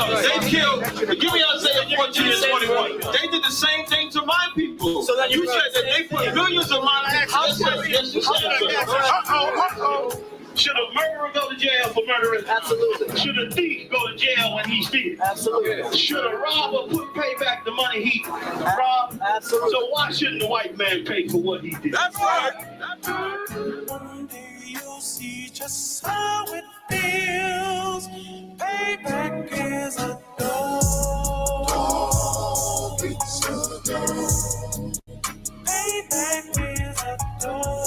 They killed, give me Isaiah 14 and 21. They did the same thing to my people. So that you said that they put millions of my actions. Yes, you said. Should a murderer go to jail for murdering? Absolutely. Should a thief go to jail when he steals? Absolutely. Should a robber pay back the money he robbed? Absolutely. So why shouldn't the white man pay for what he did? That's right. That's right. One day you'll see just how it feels. Payback is a dog. It's a dog. Payback is a dog.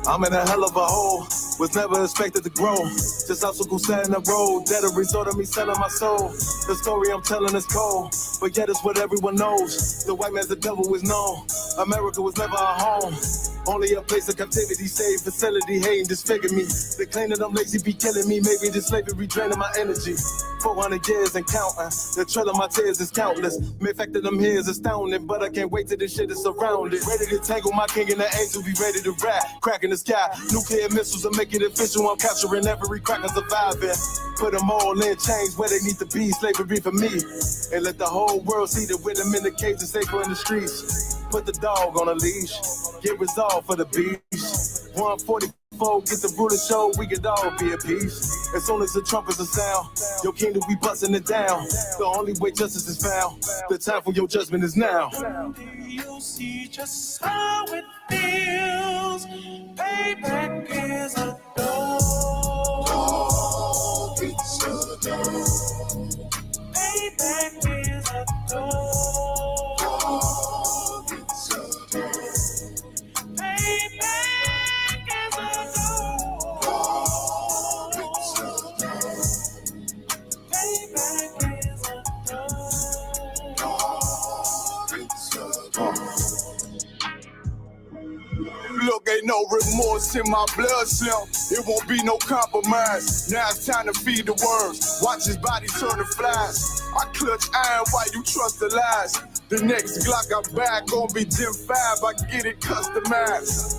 I'm in a hell of a hole, was never expected to grow. Just obstacle set in the road, that a result of me selling my soul. The story I'm telling is cold, but yet it's what everyone knows. The white man's the devil is known. America was never a home, only a place of captivity, safe facility, hating, disfigure me. They claim that I'm lazy, be killing me. Maybe the slavery draining my energy. 400 years and counting. The trail of my tears is countless. The fact that I'm here is astounding, but I can't wait till this shit is surrounded. Ready to tangle my king and the angel, be ready to rap. Crack in the sky, nuclear missiles will make it official. I'm capturing every crack and surviving. Put them all in chains where they need to be. Slavery for me. And let the whole world see that with them in the cage and safer in the streets. Put the dog on a leash. Get resolved for the beast. 144, get the ruler show, we could all be at peace. As soon as the trumpets are sound, your kingdom, we busting it down. The only way justice is found, the time for your judgment is now. Someday you'll see just how it feels. Payback is a dog. It's a dog. Payback is a dog. It's a dog. Look, ain't no remorse in my blood slim. It won't be no compromise. Now it's time to feed the worms. Watch his body turn to flies. I clutch iron while you trust the lies. The next Glock I buy gon' be Gen 5. I get it customized.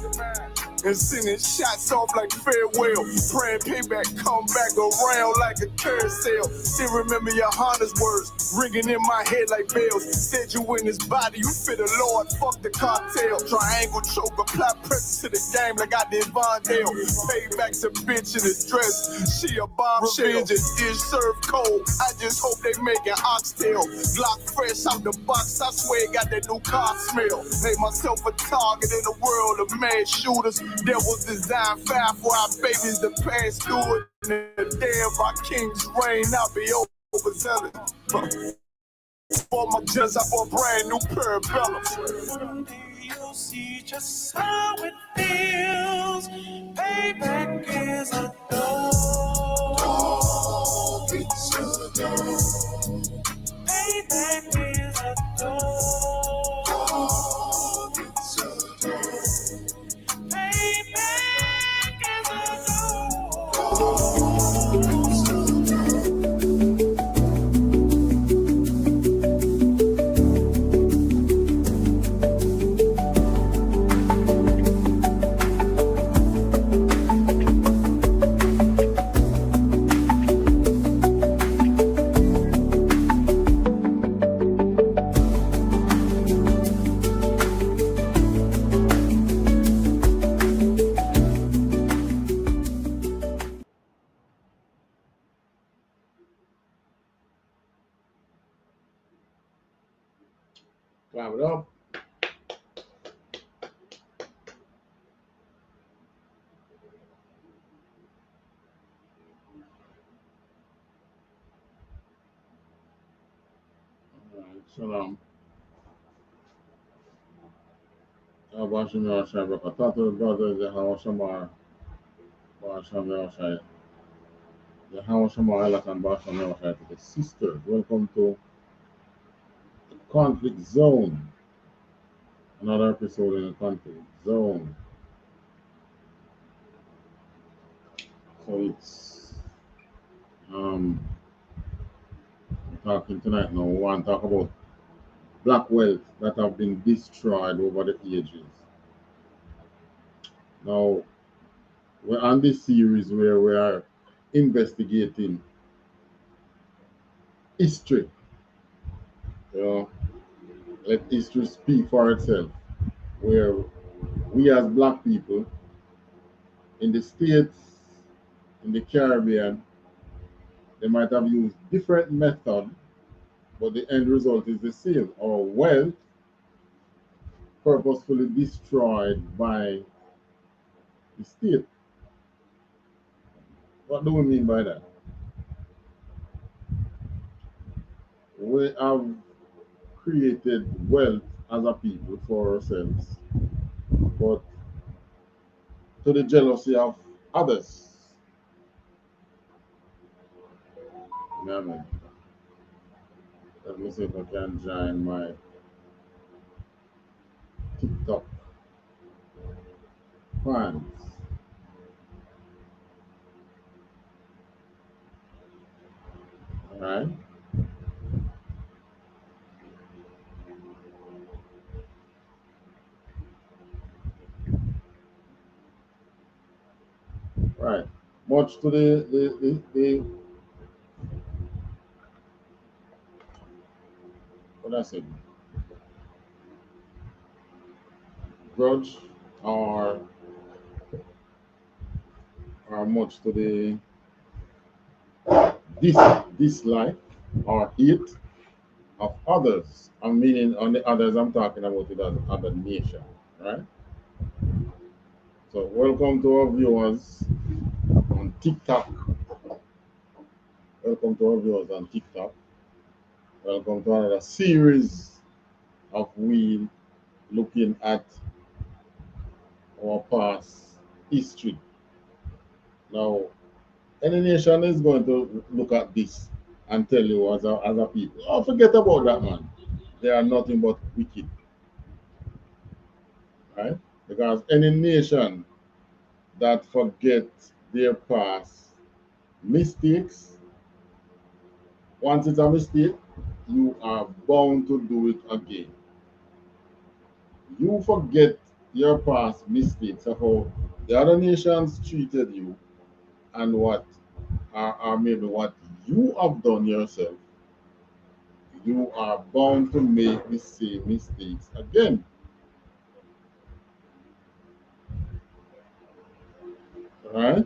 And sending shots off like farewell. Praying payback come back around like a carousel. Still remember YAHANNA's words ringing in my head like bells. Said you in his body, you fit the Lord, fuck the cartel. Triangle choke, apply pressure to the game like I did Vondale. Payback's a bitch in a dress, she a bombshell. Just dish served cold, I just hope they making oxtail. Glock fresh out the box, I swear it got that new car smell. Made myself a target in the world of mad shooters. That was designed fire for our babies to pass through it. And damn, our king's reign, I'll be overzealous. For my just I bought brand new parabellums. One day you'll see just how it feels. Payback is a dog. It's a dog. Payback is a dog. It's a dog. Clap it up. Shalom. Bashim Yashai Rakatatu, brothers, Yahweh Shamar, Basham Yashai, Yahweh Shamar Elakan Basham Yashai to the sisters. Welcome to the conflict zone. Another episode in the conflict zone. talking tonight now. We want to talk about black wealth that have been destroyed over the ages. Now, we're on this series where we are investigating history. You know, let history speak for itself. Where we as black people in the States, in the Caribbean, they might have used different methods, but the end result is the same. Our wealth purposefully destroyed by the state. What do we mean by that? We have created wealth as a people for ourselves, but to the jealousy of others. Yeah, man. Let me see if I can join my TikTok fans. All right. Right. Much to the what I said, grudge or much to the dis dislike or hate of others. I'm meaning on the others I'm talking about it as other nation. Right? So welcome to our viewers on TikTok. Welcome to our viewers on TikTok. Welcome to another series of we looking at our past history. Now, any nation is going to look at this and tell you as a people, oh, forget about that, man. They are nothing but wicked, right? Because any nation that forget their past mistakes, once it's a mistake, you are bound to do it again. You forget your past mistakes of how the other nations treated you and what or maybe what you have done yourself, you are bound to make the same mistakes again. Right?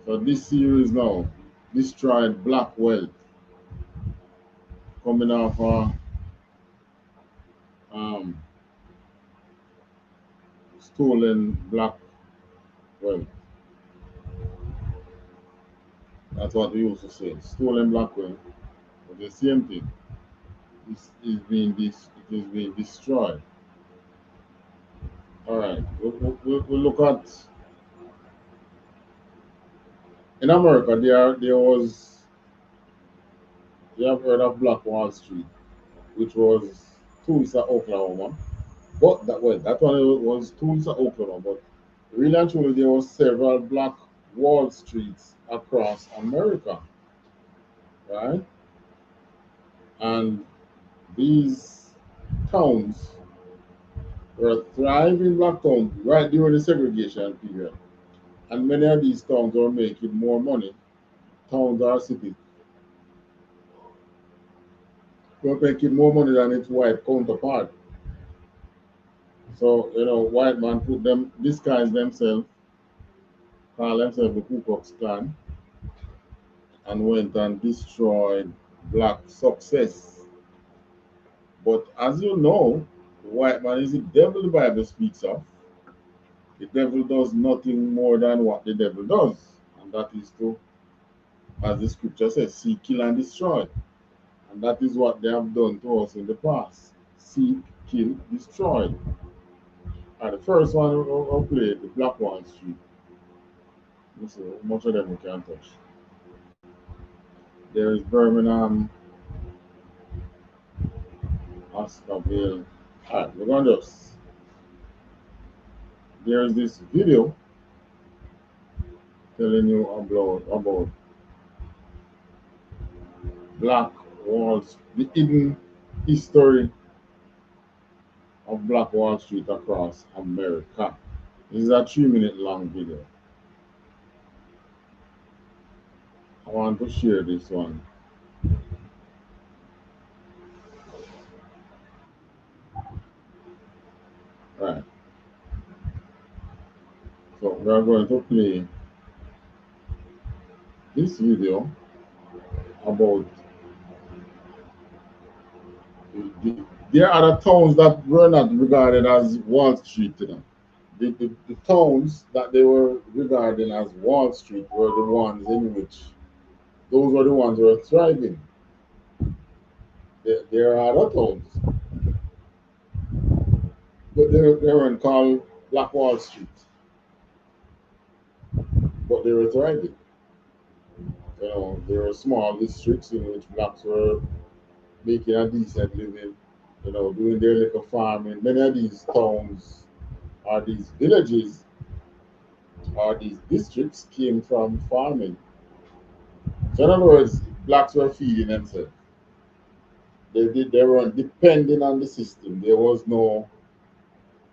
So this series now, destroyed black wealth, coming off um, stolen black wealth. That's what we used to say. Stolen black wealth. But the same thing. It is being destroyed. All right. We'll look at in America. There was, you have heard of Black Wall Street, which was Tulsa, Oklahoma. But that one was Tulsa, Oklahoma. But really and truly, there was several Black Wall Streets across America, right? And these towns were thriving black towns right during the segregation period. And many of these towns were making more money. Towns or cities were making more money than its white counterpart. So, white man put them, disguise themselves, call themselves the Ku Klux Klan, and went and destroyed black success. But as you know, the white man is the devil the Bible speaks of. The devil does nothing more than what the devil does, and that is to, as the scripture says, seek, kill, and destroy. And that is what they have done to us in the past. Seek, kill, destroy. And the first one I played, the Black Wall Street. So much of them we can't touch. There is Birmingham, Oscarville. Alright, we're going to just. There's this video telling you about Black Wall, the hidden history of Black Wall Street across America. This is a 3-minute long video. I want to share this one. Right. So we are going to play this video about there are the towns that were not regarded as Wall Street to them. The towns that they were regarded as Wall Street were the ones in which those were the ones who were thriving. There are other towns, but they weren't called Black Wall Street, but they were thriving. You know, there were small districts in which blacks were making a decent living, you know, doing their little farming. Many of these towns or these villages or these districts came from farming. So in other words, blacks were feeding themselves. They weren't depending on the system. There was no,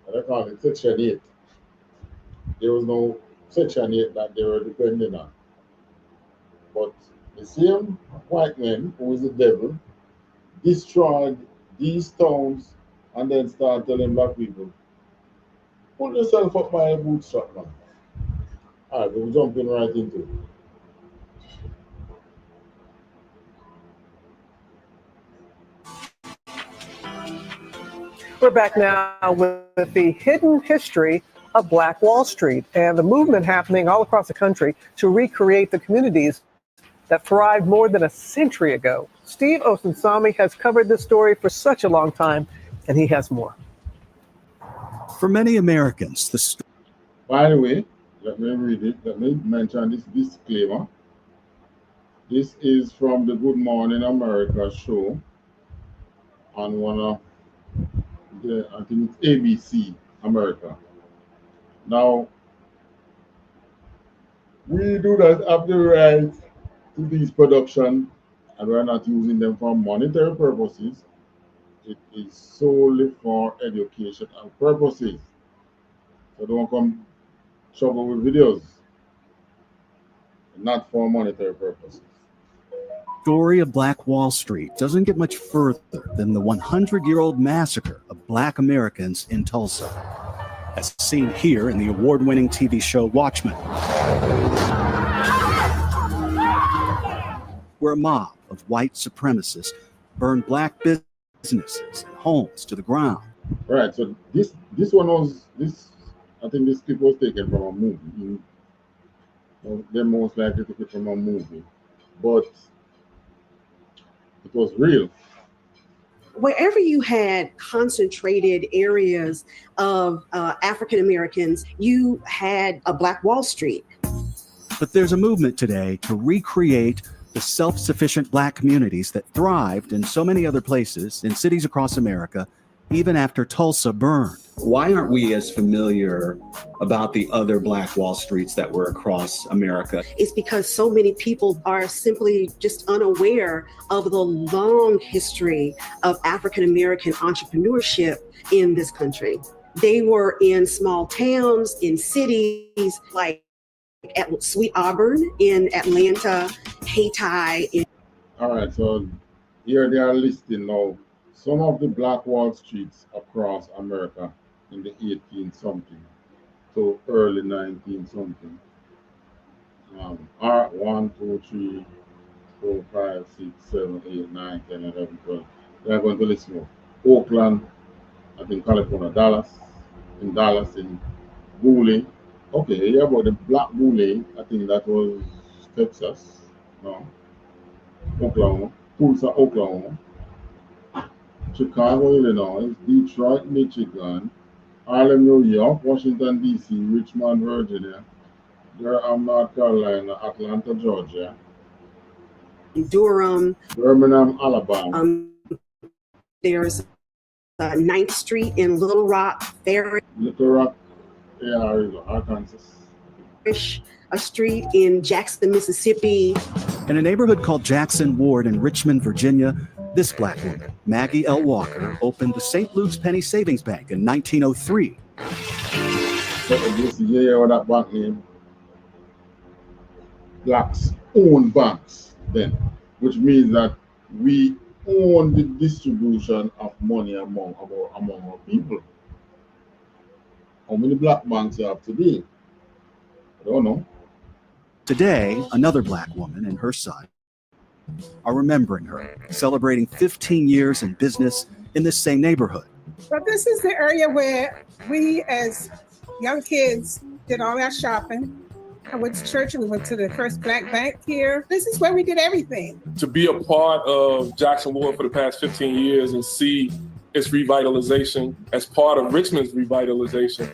what do I call it, Section 8. There was no Section 8 that they were depending on. But the same white man, who is the devil, destroyed these towns and then started telling black people, pull yourself up by a bootstrap, man. All right, we're jumping right into it. We're back now with the hidden history of Black Wall Street and the movement happening all across the country to recreate the communities that thrived more than a century ago. Steve Osunsami has covered this story for such a long time, and he has more. For many Americans, the story. By the way, let me read it. Let me mention this disclaimer. This is from the Good Morning America show on one of the, I think it's ABC America. Now, we do not have the right to these productions, and we're not using them for monetary purposes. It is solely for educational purposes. So don't come trouble with videos, not for monetary purposes. The story of Black Wall Street doesn't get much further than the 100-year-old massacre of Black Americans in Tulsa, as seen here in the award-winning TV show Watchmen, where a mob of white supremacists burned black businesses and homes to the ground. Right. So this one was this. I think this clip was taken from a movie. They're most likely to take it from a movie, but it was real. Wherever you had concentrated areas of African Americans, you had a Black Wall Street. But there's a movement today to recreate the self-sufficient black communities that thrived in so many other places in cities across America, even after Tulsa burned. Why aren't we as familiar about the other Black Wall Streets that were across America? It's because so many people are simply just unaware of the long history of African American entrepreneurship in this country. They were in small towns, in cities like at Sweet Auburn in Atlanta, Hayti. All right, so here they are listing now some of the Black Wall Streets across America in the 18-something to early 19-something. 1, 2, 3, 4, 5, 6, 7, 8, 9, 10, 11, 12. They are going to list more. Oakland, I think California, Dallas, in Boole. Okay, yeah, about the Black Boole, I think that was Texas. No. Oklahoma. Tulsa, Oklahoma. Chicago, Illinois, Detroit, Michigan, Harlem, New York, Washington, D.C., Richmond, Virginia, Durham, North Carolina, Atlanta, Georgia, Durham, Birmingham, Alabama. There's 9th Street in Little Rock, Little Rock, Arkansas. A street in Jackson, Mississippi. In a neighborhood called Jackson Ward in Richmond, Virginia, this black woman, Maggie L. Walker, opened the St. Luke's Penny Savings Bank in 1903. This year, what that bank name? Blacks own banks then, which means that we own the distribution of money among our people. How many black banks you have today? I don't know. Today, another black woman and her son are remembering her, celebrating 15 years in business in this same neighborhood. But this is the area where we as young kids did all our shopping. I went to church and we went to the first black bank here. This is where we did everything. To be a part of Jackson Ward for the past 15 years and see its revitalization as part of Richmond's revitalization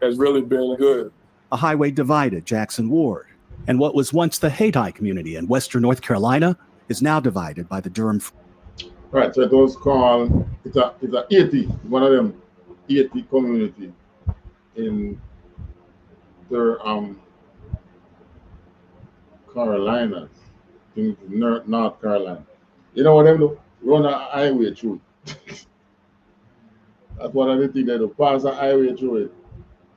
has really been good. A highway divided Jackson Ward, and what was once the Hayti community in western North Carolina is now divided by the Durham. Right, so it was called, it's a Haiti, one of them Haiti community in Carolinas, in North Carolina. You know what them do? Run a highway through it. That's one of the things they do, pass a highway through it.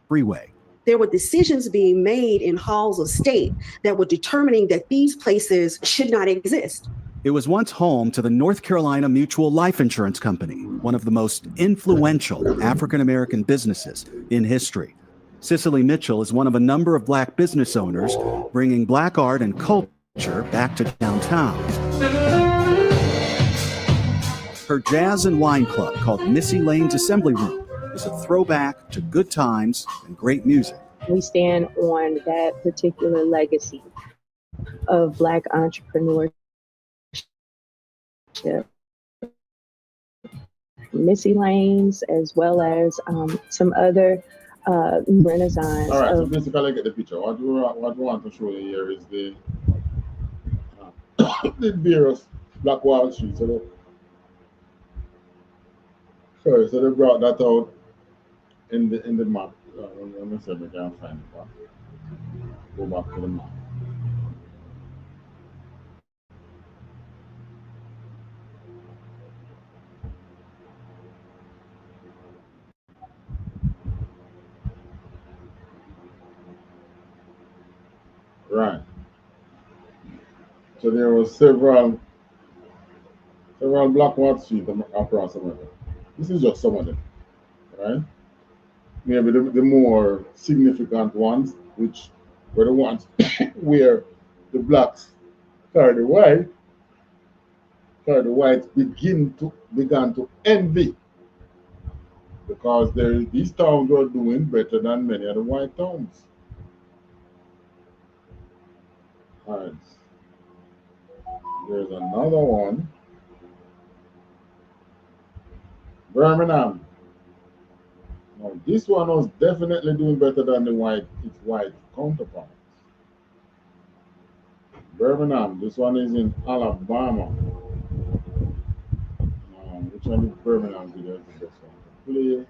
Freeway. There were decisions being made in halls of state that were determining that these places should not exist. It was once home to the North Carolina Mutual Life Insurance Company, one of the most influential African-American businesses in history. Cicely Mitchell is one of a number of black business owners bringing black art and culture back to downtown. Her jazz and wine club, called Missy Lane's Assembly Room, is a throwback to good times and great music. We stand on that particular legacy of black entrepreneurship. Missy Lane's, as well as some other renaissance. All right, so basically, get the picture. What we want to show you here is the various Black Wall Street. So they brought that out in the map. Let me see if we can find it. Go back to the map. Right. So there were several Black Wall Street across America. This is just some of them, right? Maybe the more significant ones, which were the ones where the blacks carry the whites began to envy, because these towns were doing better than many of the white towns. All right. There's another one. Birmingham. Now this one was definitely doing better than its white counterparts. Birmingham. This one is in Alabama. Which one is Birmingham? This one. Play.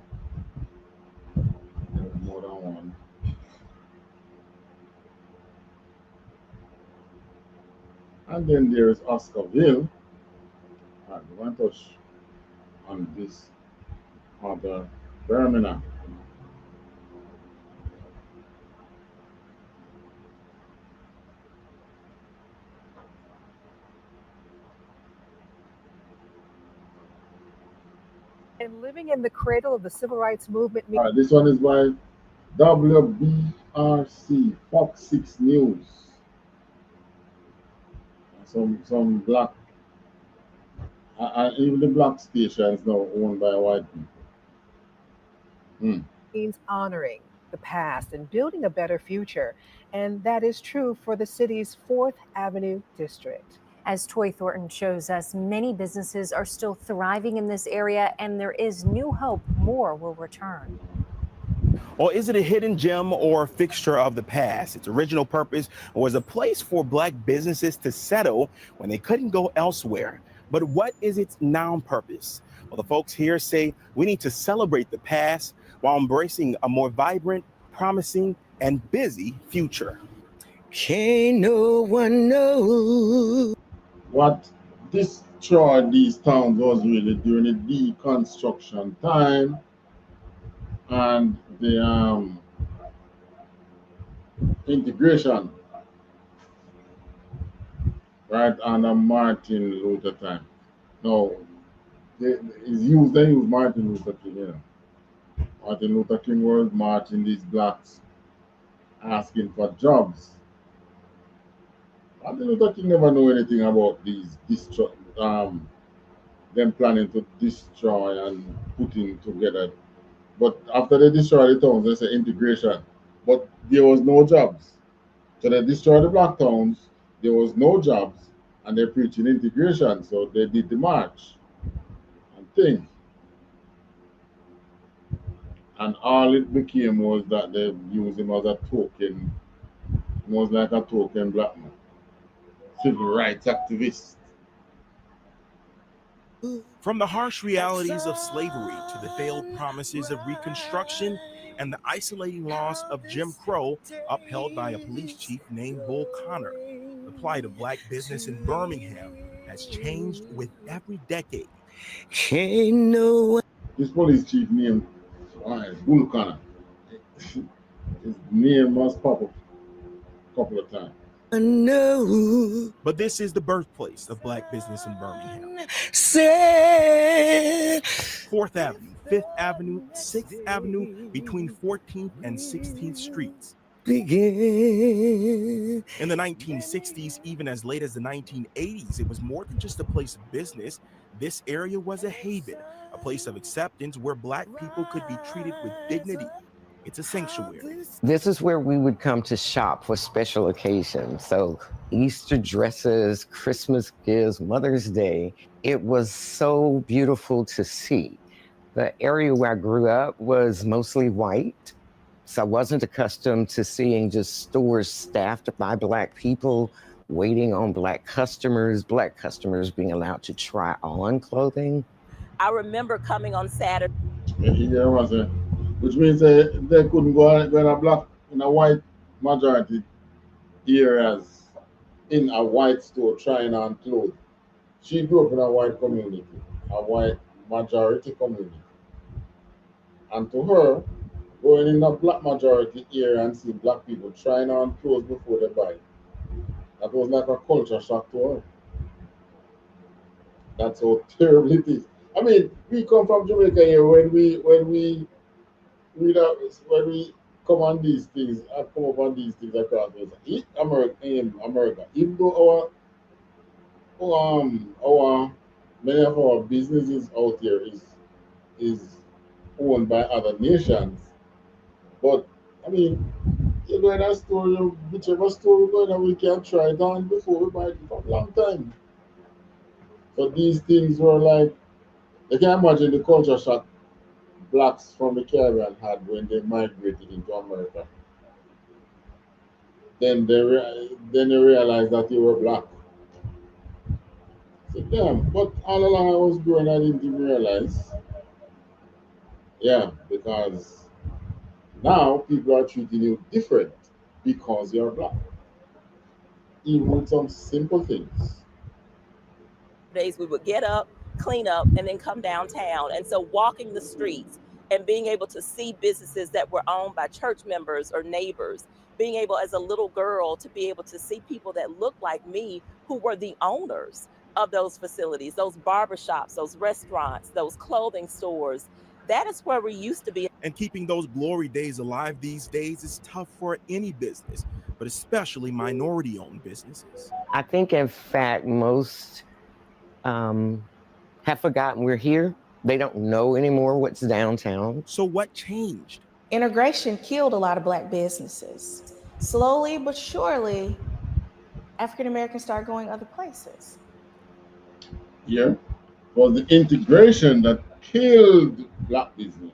There's more than one. And then there is Oscarville. All right, we want to touch on this other Birmingham. And living in the cradle of the civil rights movement. All right, this one is by WBRC, Fox 6 News. Some black, even the black stations now owned by white people. Means honoring the past and building a better future. And that is true for the city's 4th Avenue district. As Toy Thornton shows us, many businesses are still thriving in this area, and there is new hope more will return. Or is it a hidden gem or a fixture of the past? Its original purpose was a place for black businesses to settle when they couldn't go elsewhere. But what is its now purpose? Well, the folks here say we need to celebrate the past while embracing a more vibrant, promising, and busy future. Can't no one know. What destroyed these towns was really during the deconstruction time and the integration, right, under Martin Luther time. No, they use Martin Luther King, you know. Martin Luther King was marching these blacks asking for jobs. Martin Luther King never know anything about them planning to destroy and putting together. But after they destroy the towns, they say integration. But there was no jobs. So they destroyed the black towns, there was no jobs, and they're preaching integration. So they did the march and thing. And all it became was that they used him as a token, was like a token black man, civil rights activist. From the harsh realities of slavery to the failed promises of Reconstruction and the isolating laws of Jim Crow upheld by a police chief named Bull Connor, the plight of black business in Birmingham has changed with every decade. This police chief named Bull Connor. His name must pop up a couple of times. No. But this is the birthplace of black business in Birmingham. 4th Avenue, 5th Avenue, 6th Avenue, between 14th and 16th Streets. Begin. In the 1960s, even as late as the 1980s, it was more than just a place of business. This area was a haven, a place of acceptance where black people could be treated with dignity. It's a sanctuary. This is where we would come to shop for special occasions. So Easter dresses, Christmas gifts, Mother's Day. It was so beautiful to see. The area where I grew up was mostly white. So I wasn't accustomed to seeing just stores staffed by black people, waiting on black customers being allowed to try on clothing. I remember coming on Saturday. Which means they couldn't go in a white majority areas in a white store trying on clothes. She grew up in a white community, a white majority community. And to her, going in a black majority area and seeing black people trying on clothes before they buy, that was like a culture shock to her. That's how terrible it is. I mean, we come from Jamaica here when we come on these things, I come up on these things across in America. Even though our many of our businesses out here is owned by other nations, but I mean, you go in a store, whichever store we go in, we can try it on before we buy it for a long time. So these things were like, you can imagine the culture shock blacks from the Caribbean had when they migrated into America. Then they realized that they were black. So damn, but all along I was growing, I didn't even realize. Yeah, because now people are treating you different because you're black. Even with some simple things. Days we would get up, clean up, and then come downtown. And so walking the streets and being able to see businesses that were owned by church members or neighbors, being able as a little girl to be able to see people that looked like me who were the owners of those facilities, those barbershops, those restaurants, those clothing stores. That is where we used to be. And keeping those glory days alive these days is tough for any business, but especially minority-owned businesses. I think, in fact, most have forgotten we're here. They don't know anymore what's downtown. So what changed? Integration killed a lot of black businesses. Slowly but surely, African Americans started going other places. Yeah, was the integration that killed black business.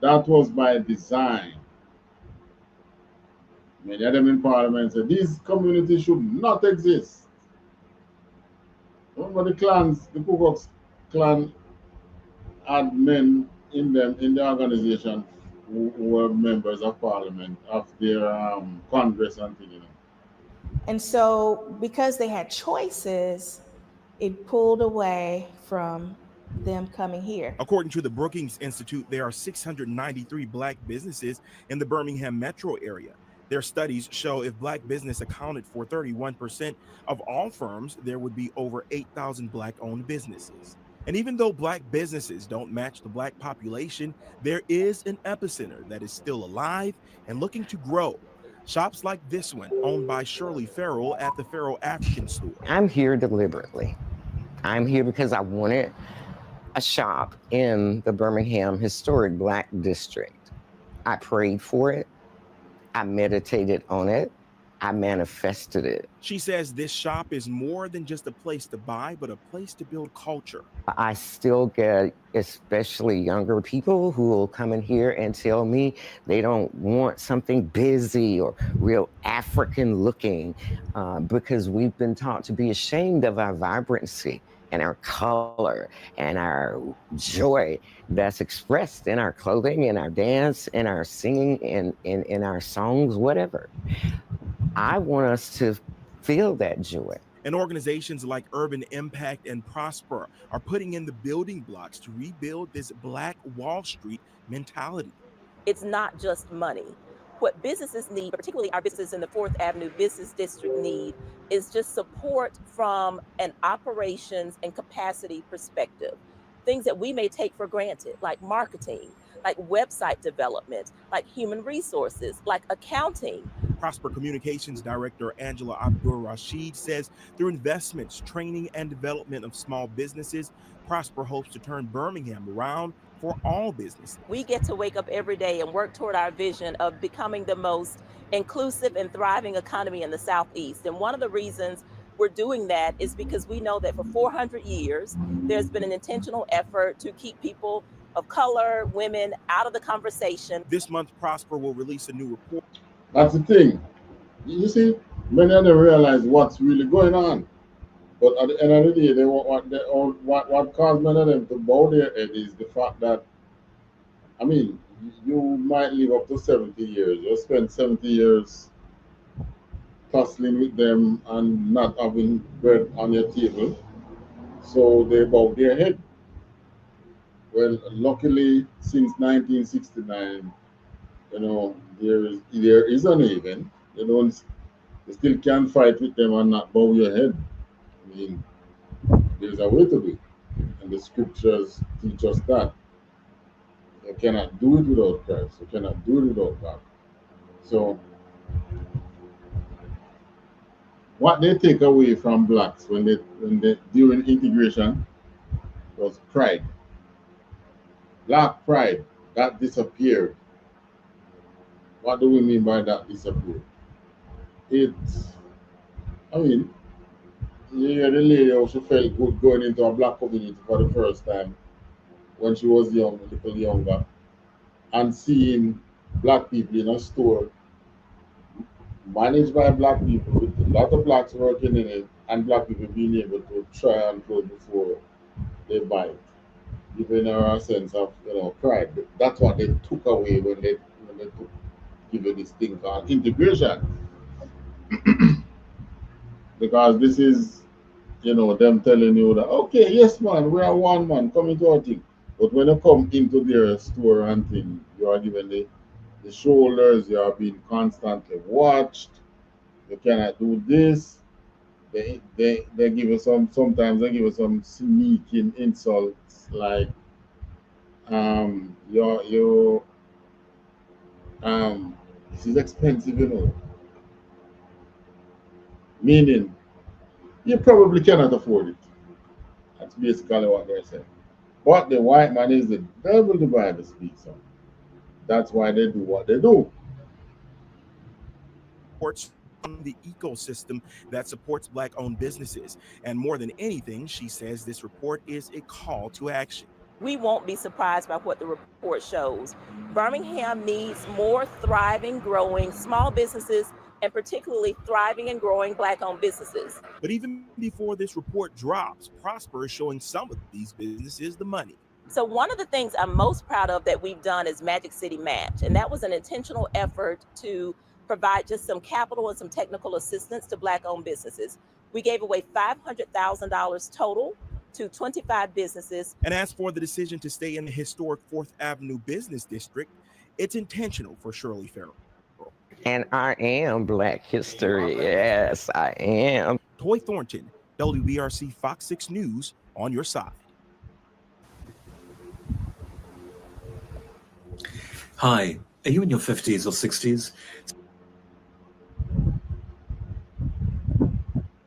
That was by design. Many of them in Parliament said these communities should not exist. Remember the clans, the Ku Klux Klan had men in them in the organization who were members of parliament of their Congress and things, you know. And so because they had choices, it pulled away from them coming here. According to the Brookings Institute, there are 693 Black businesses in the Birmingham metro area. Their studies show if Black business accounted for 31% of all firms, there would be over 8,000 Black-owned businesses. And even though Black businesses don't match the Black population, there is an epicenter that is still alive and looking to grow. Shops like this one, owned by Shirley Farrell at the Farrell African Store. I'm here deliberately. I'm here because I wanted a shop in the Birmingham Historic Black District. I prayed for it. I meditated on it. I manifested it. She says this shop is more than just a place to buy, but a place to build culture. I still get especially younger people who will come in here and tell me they don't want something busy or real African looking because we've been taught to be ashamed of our vibrancy and our color and our joy that's expressed in our clothing, in our dance, in our singing, in our songs, whatever. I want us to feel that joy. And organizations like Urban Impact and Prosper are putting in the building blocks to rebuild this Black Wall Street mentality. It's not just money. What businesses need, particularly our businesses in the 4th Avenue Business District need, is just support from an operations and capacity perspective. Things that we may take for granted, like marketing, like website development, like human resources, like accounting. Prosper Communications Director Angela Abdur-Rashid says through investments, training, and development of small businesses, Prosper hopes to turn Birmingham around for all businesses. We get to wake up every day and work toward our vision of becoming the most inclusive and thriving economy in the Southeast. And one of the reasons we're doing that is because we know that for 400 years, there's been an intentional effort to keep people of color, women, out of the conversation. This month, Prosper will release a new report. That's the thing. You see, many of them realize what's really going on. But at the end of the day, what caused many of them to bow their head is the fact that, I mean, you might live up to 70 years. You spend 70 years tussling with them and not having bread on your table. So they bow their head. Well, luckily, since 1969, you know, there is an even. You still can fight with them and not bow your head. I mean, there's a way to do it. And the scriptures teach us that. You cannot do it without Christ. You cannot do it without God. So, what they take away from blacks when they during integration was pride. Black pride, that disappeared. What do we mean by that disappeared? You hear the lady how she felt good going into a black community for the first time when she was young, a little younger, and seeing black people in a store managed by black people with a lot of blacks working in it and black people being able to try on clothes before they buy it, giving her a sense of pride. That's what they took away when they took give this thing called integration. Because this is them telling you that, okay, yes man, we are one man, come into our thing. But when you come into their store and thing, you are given the shoulders, you are being constantly watched, you cannot do this. They give you sometimes they give you some sneaking insults like this is expensive, meaning you probably cannot afford it. That's basically what they're saying. But the white man is the devil, the Bible speaks of. That's why they do what they do. On the ecosystem that supports Black-owned businesses. And more than anything, she says this report is a call to action. We won't be surprised by what the report shows. Birmingham needs more thriving, growing small businesses, and particularly thriving and growing Black-owned businesses. But even before this report drops, Prosper is showing some of these businesses the money. So one of the things I'm most proud of that we've done is Magic City Match. And that was an intentional effort to provide just some capital and some technical assistance to Black-owned businesses. We gave away $500,000 total to 25 businesses. And as for the decision to stay in the historic 4th Avenue Business District, it's intentional for Shirley Farrell. And I am Black history. Yes, I am. Toy Thornton, WBRC Fox 6 News, on your side. Hi, are you in your 50s or 60s?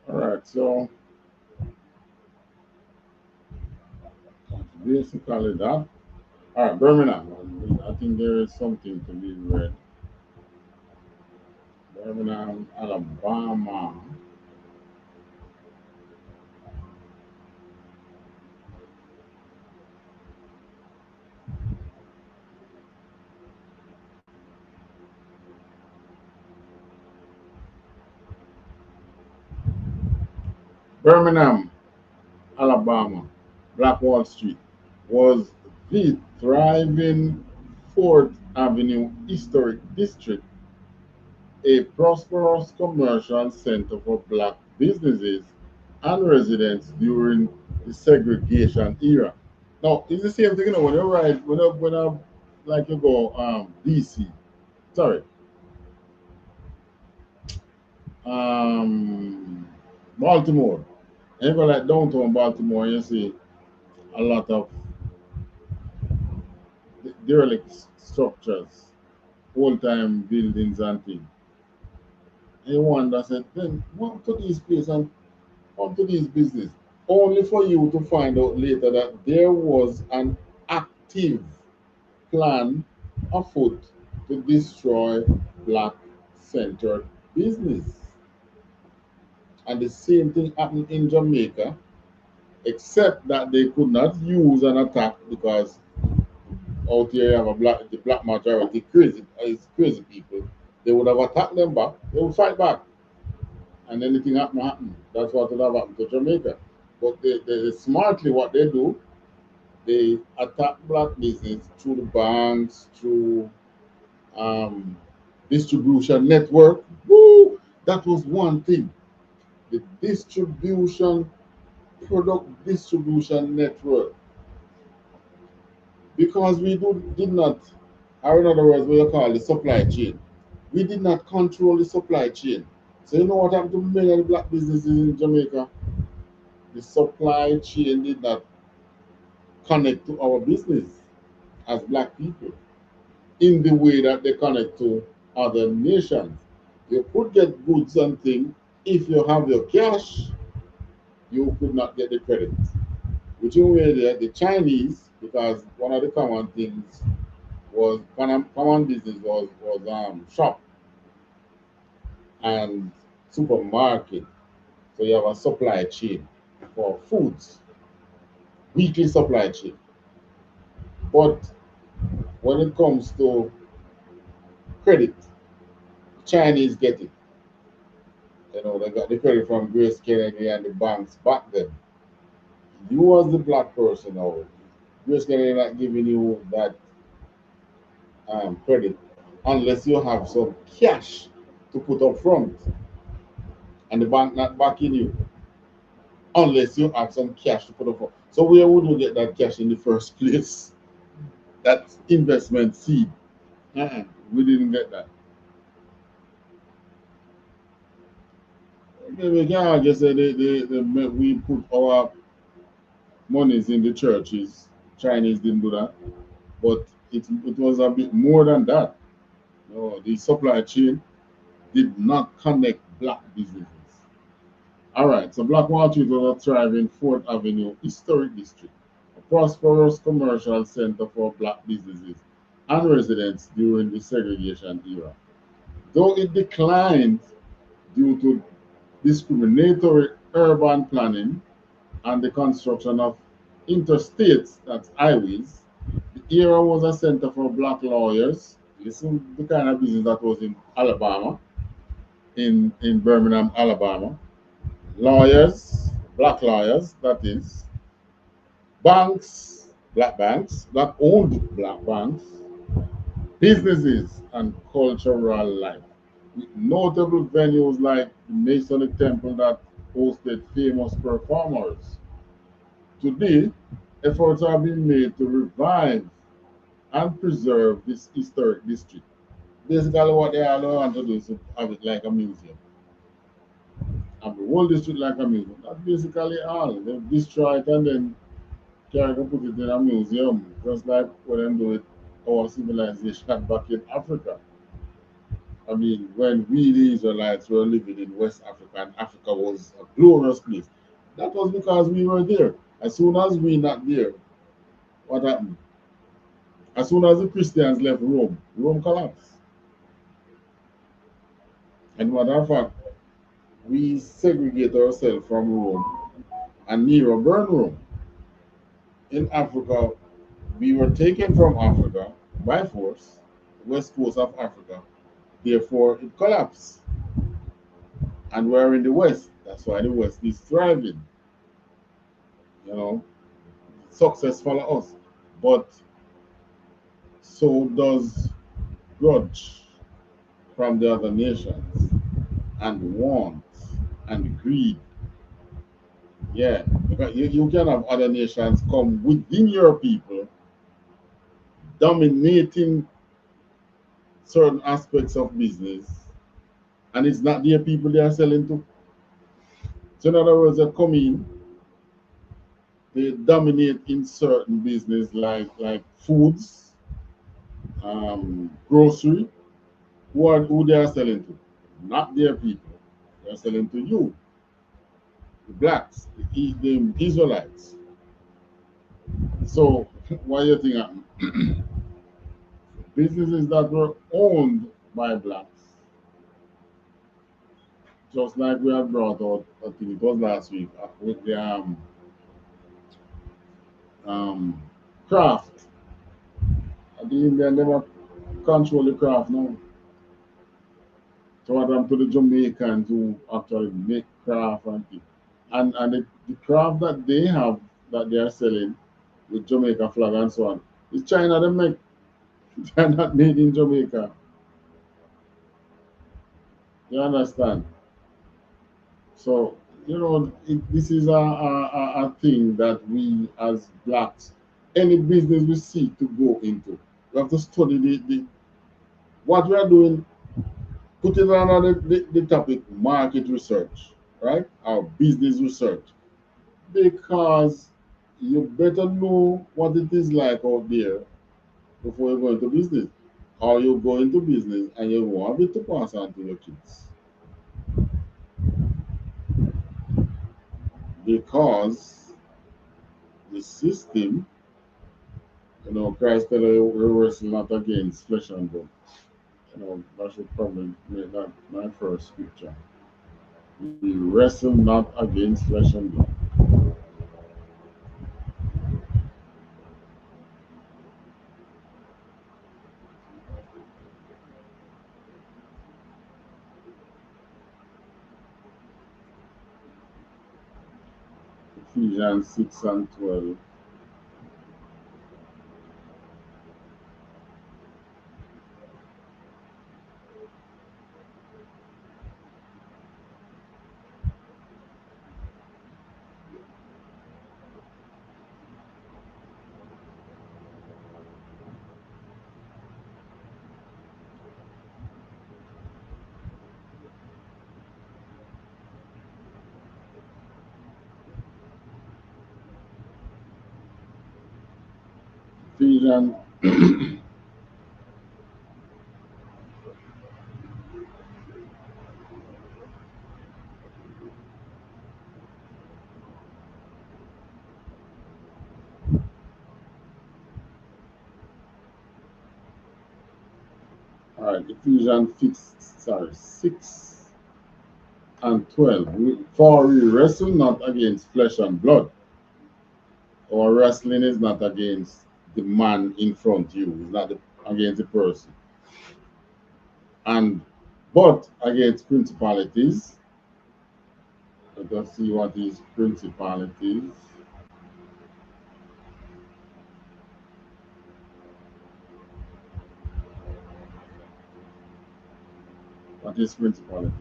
All right, so basically that. All right, Birmingham. I think there is something to be read. Birmingham, Alabama. Birmingham, Alabama, Black Wall Street was the thriving 4th Avenue Historic District, a prosperous commercial center for Black businesses and residents during the segregation era. Now, it's the same thing, you know, when you ride, when I like you go DC, sorry, Baltimore, and you go like downtown Baltimore, and you see a lot of derelict structures, old-time buildings and things. And you wonder, said, then come to these places and come to these business, only for you to find out later that there was an active plan afoot to destroy Black-centered business. And the same thing happened in Jamaica, except that they could not use an attack because out here you have the black majority crazy people. They would have attacked them back, they would fight back. And anything happen. That's what would have happened to Jamaica. But they smartly what they do, they attack Black business through the banks, through distribution network. Woo! That was one thing. The product distribution network. Because we did not, or in other words, what you call the supply chain. We did not control the supply chain. So you know what happened to many of the Black businesses in Jamaica? The supply chain did not connect to our business as Black people in the way that they connect to other nations. You could get goods and things if you have your cash, you could not get the credit. Which in way the Chinese, because one of the common things was common business was shop and supermarket. So you have a supply chain for foods, weekly supply chain. But when it comes to credit, Chinese get it. You know, they got the credit from Grace Kennedy and the banks back then. You as the Black person now, Grace Kennedy not giving you that credit unless you have some cash to put up front. And the bank not backing you unless you have some cash to put up front. So where would you get that cash in the first place? That investment seed. We didn't get that. We can't just say we put our monies in the churches. Chinese didn't do that. But it was a bit more than that. No, the supply chain did not connect Black businesses. All right, so Black Wall Street was a thriving 4th Avenue Historic District, a prosperous commercial center for Black businesses and residents during the segregation era. Though it declined due to discriminatory urban planning and the construction of interstates, that's highways, the era was a center for Black lawyers. Listen, the kind of business that was in Alabama, in Birmingham, Alabama. Lawyers, Black lawyers, that is, banks, black banks, black owned black banks, businesses, and cultural life. With notable venues like the Masonic Temple that hosted famous performers. Today, efforts are being made to revive and preserve this historic district. Basically, what they all want to do is to have it like a museum. Have the whole district like a museum. That's basically all. They destroy it and then carry and put it in a museum, just like what they do with our civilization back in Africa. I mean, when we the Israelites were living in West Africa and Africa was a glorious place, that was because we were there. As soon as we not there, what happened? As soon as the Christians left Rome, Rome collapsed. And matter of fact, we segregate ourselves from Rome and Nero burned Rome. In Africa, we were taken from Africa by force, west coast of Africa. Therefore, it collapsed. And we're in the West. That's why the West is thriving. You know, success follow us. But so does grudge from the other nations and want and greed. Yeah, because you can have other nations come within your people, dominating certain aspects of business, and it's not their people they are selling to. So in other words, they come in, they dominate in certain business like foods, grocery. Who they are selling to? Not their people. They are selling to you, the blacks, the Israelites. So what do you think happened? Businesses that were owned by blacks, just like we have brought out, I think it was last week, with the craft. The Indian never control the craft now. So what happened to the Jamaicans who actually make craft and things. And the craft that they have that they are selling with Jamaica flag and so on, it's China they make. They're not made in Jamaica. You understand? So, you know, this is a thing that we as blacks, any business we seek to go into, we have to study what we are doing, put it on the topic market research, right? Our business research. Because you better know what it is like out there before you go into business. Or you go into business and you want it to pass on to your kids. Because the system, you know, Christ tell you we wrestle not against flesh and blood. You know, that should probably make that my first scripture. We wrestle not against flesh and blood. Ephesians 6 and 12. Ephesians all right, Ephesians 6 and 12. For we wrestle not against flesh and blood. Our wrestling is not against the man in front of you, it's not against the person. But against principalities. Let us see what is principalities. What is principalities?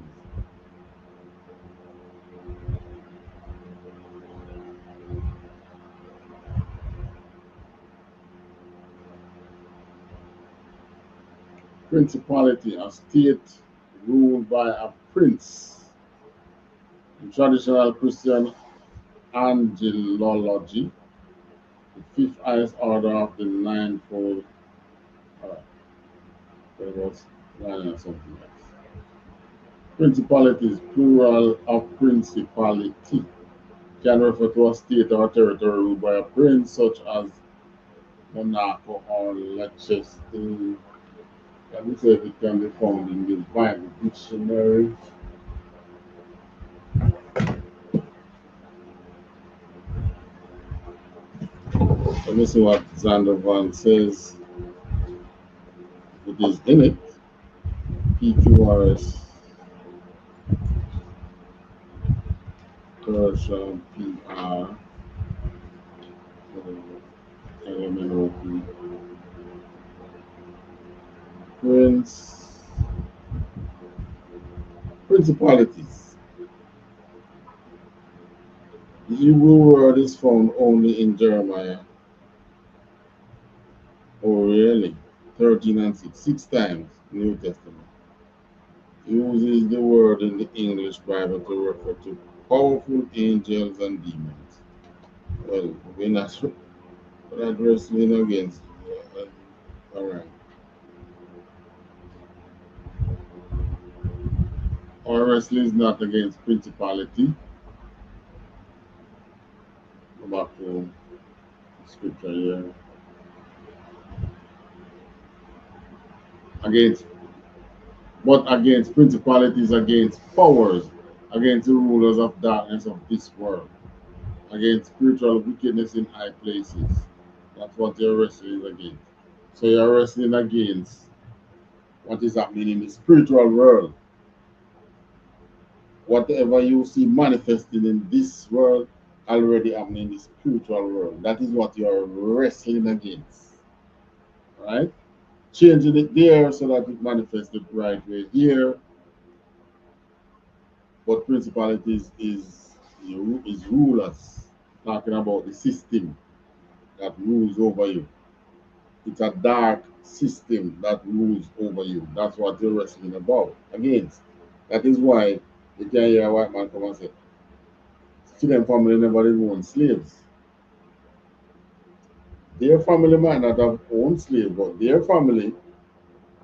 Principality, a state ruled by a prince. In traditional Christian angelology, the fifth highest order of the ninefold. There was nine or something else. Principalities, plural of principality, can refer to a state or territory ruled by a prince, such as Monaco or Leicester. Let me see if it can be found in the Bible dictionary. Let me see what Zandervan says. It is in it. PQRS. Persia, PR. LMNOP. Principalities. The Hebrew word is found only in Jeremiah. Oh, really? 13 and 6. 6 times New Testament. Uses the word in the English Bible to refer to powerful angels and demons. Well, we're not wrestling against. All right. Our wrestling is not against principality. Go back to scripture here. Against principalities, against powers, against the rulers of darkness of this world, against spiritual wickedness in high places. That's what you're wrestling against. So you're wrestling against what is happening in the spiritual world. Whatever you see manifesting in this world already happening in the spiritual world. That is what you're wrestling against. Right? Changing it there so that it manifests the right way here. But principalities is rulers, talking about the system that rules over you. It's a dark system that rules over you. That's what you're wrestling about against. That is why you can hear a white man come and say, to them family never even owned slaves. Their family might not have owned slaves, but their family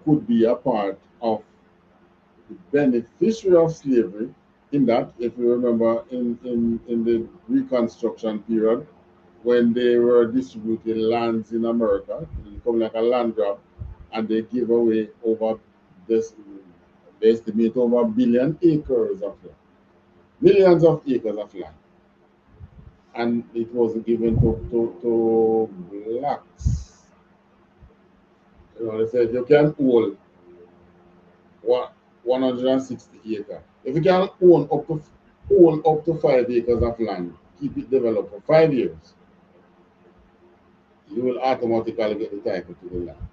could be a part of the beneficiary of slavery, in that, if you remember, in the Reconstruction period, when they were distributing lands in America, it became like a land grab, and they give away over this, they estimate over 1 billion acres of land, millions of acres of land, and it was given to blacks. You know, they said you can own 160 acres. If you can own up to 5 acres of land, keep it developed for 5 years, you will automatically get the title to the land.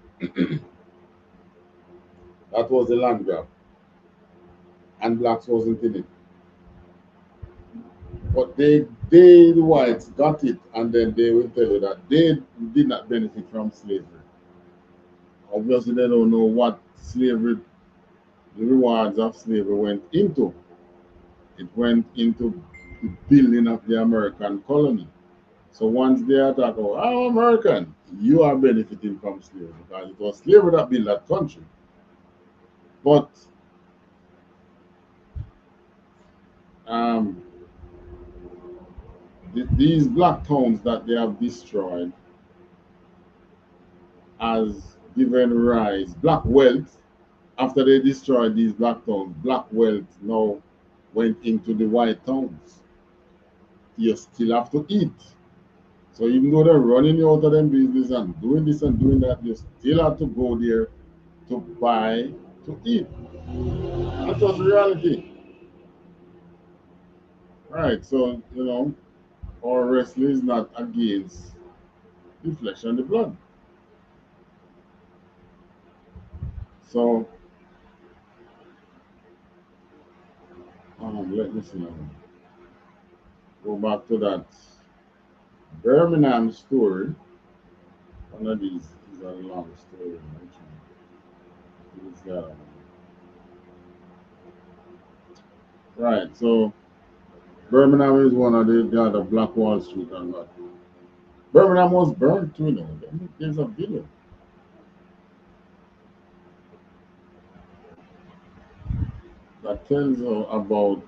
That was the land grab. And blacks wasn't in it. But they the whites got it, and then they will tell you that they did not benefit from slavery. Obviously, they don't know what slavery, the rewards of slavery went into. It went into the building of the American colony. So once they attack, oh, I'm American, you are benefiting from slavery, because it was slavery that built that country. But these black towns that they have destroyed has given rise, black wealth, after they destroyed these black towns, black wealth now went into the white towns. You still have to eat. So even though they're running you out of them business and doing this and doing that, you still have to go there to buy, to eat. That's just reality. Right, so, you know, our wrestling is not against the flesh and the blood. So, let me see now. Go back to that Birmingham story. One of these is a long story. Right, so Birmingham is one of the other Black Wall Street and what. Birmingham was burned too now. There's a video. That tells you about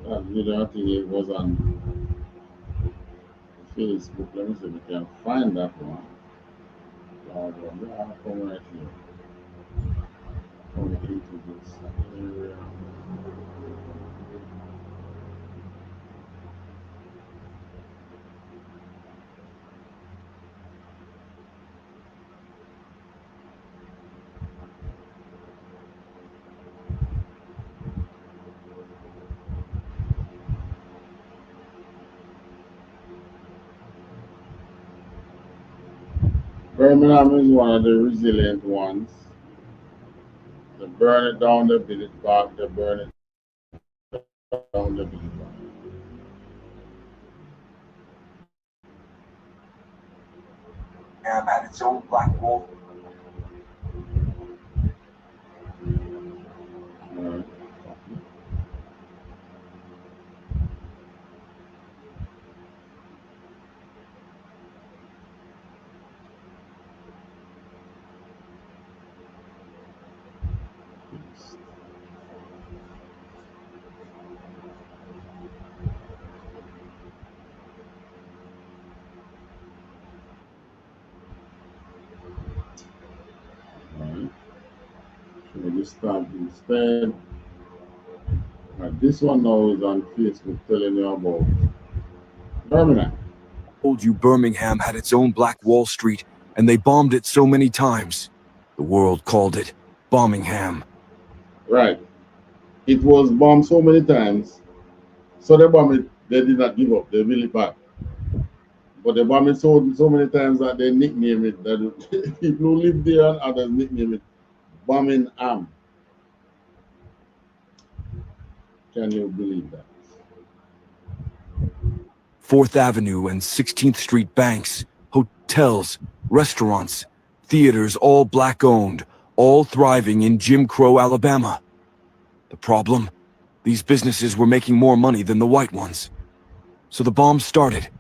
that video. I think it was on Facebook. Let me see if we can find that one. Come right here. Come into this area. Birmingham is one of the resilient ones. They burn it down, they build it back, they burn it down, they build it back. Had its own black wall. So we start instead. This one now is on Facebook telling you about Birmingham. Told you Birmingham had its own Black Wall Street, and they bombed it so many times. The world called it Bombingham. Right. It was bombed so many times. So they bombed it, they did not give up, they really back. But they bombed it so many times that they nicknamed it, that people who live there and others nickname it Bombingham. Can you believe that? 4th Avenue and 16th Street banks, hotels, restaurants, theaters, all Black-owned, all thriving in Jim Crow, Alabama. The problem? These businesses were making more money than the white ones. So the bombs started.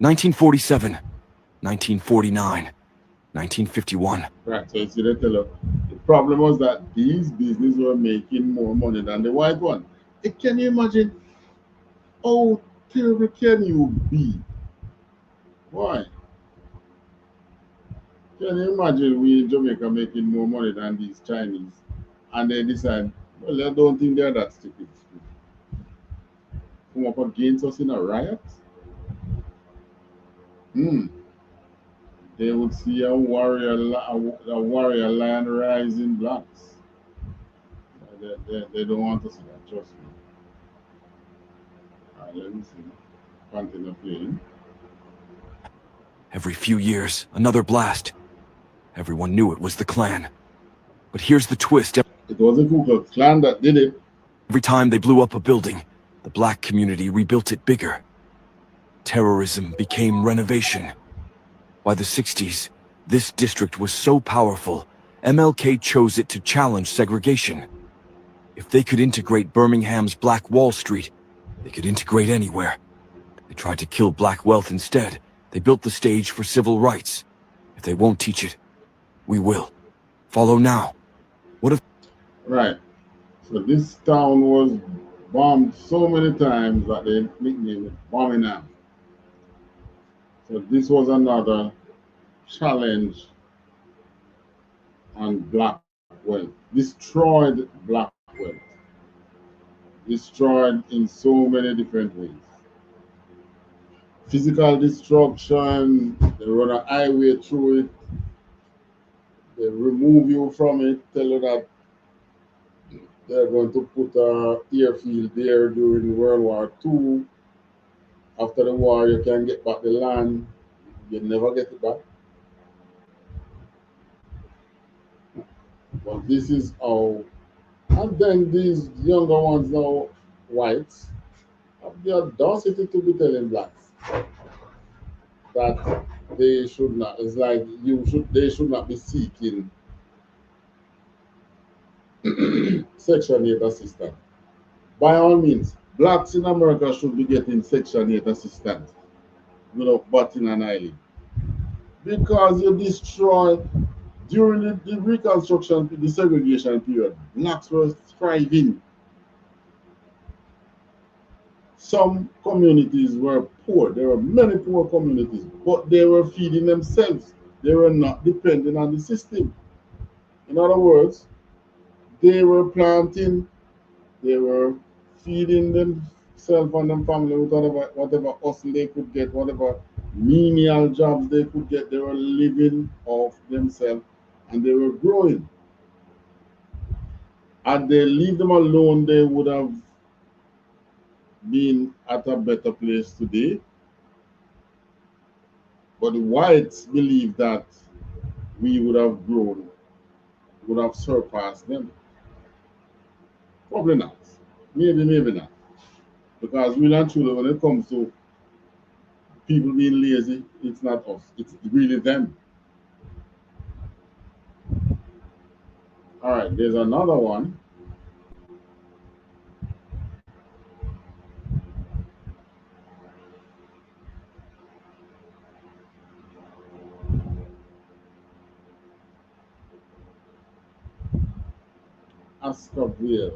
1947, 1949, 1951. Right, so you see, they tell you, the problem was that these businesses were making more money than the white one. Can you imagine how terrible can you be? Why? Can you imagine we in Jamaica making more money than these Chinese? And they decide, well, I don't think they're that stupid. Come up against us in a riot? They would see a warrior lion rising blacks. They don't want to see that, trust me. Let me see. Continue playing. Every few years, another blast. Everyone knew it was the Klan. But here's the twist. It was the Ku Klux Klan that did it. Every time they blew up a building, the black community rebuilt it bigger. Terrorism became renovation. By the 60s, this district was so powerful, MLK chose it to challenge segregation. If they could integrate Birmingham's Black Wall Street, they could integrate anywhere. They tried to kill black wealth instead. They built the stage for civil rights. If they won't teach it, we will. Follow now. What if... Right. So this town was bombed so many times that they nicknamed it Bombingham. So this was another challenge on black wealth. Destroyed black wealth. Destroyed in so many different ways. Physical destruction, they run a highway through it, they remove you from it, tell you that they're going to put an airfield there during World War II. After the war, you can get back the land, you never get it back. But this is how, and then these younger ones now, whites, have the audacity to be telling blacks that they should not. It's like they should not be seeking Section 8 assistance. By all means, blacks in America should be getting Section 8 assistance without batting an eyelid. Because you destroy, during the Reconstruction, the segregation period, blacks were thriving. Some communities were poor. There were many poor communities, but they were feeding themselves. They were not dependent on the system. In other words, they were planting, they were feeding themselves and their family with whatever hustle they could get, whatever menial jobs they could get. They were living off themselves and they were growing. Had they leave them alone, they would have been at a better place today. But the whites believe that we would have grown, would have surpassed them. Probably not. Maybe not. Because really and truly, when it comes to people being lazy, it's not us. It's really them. All right, there's another one. Oscarville.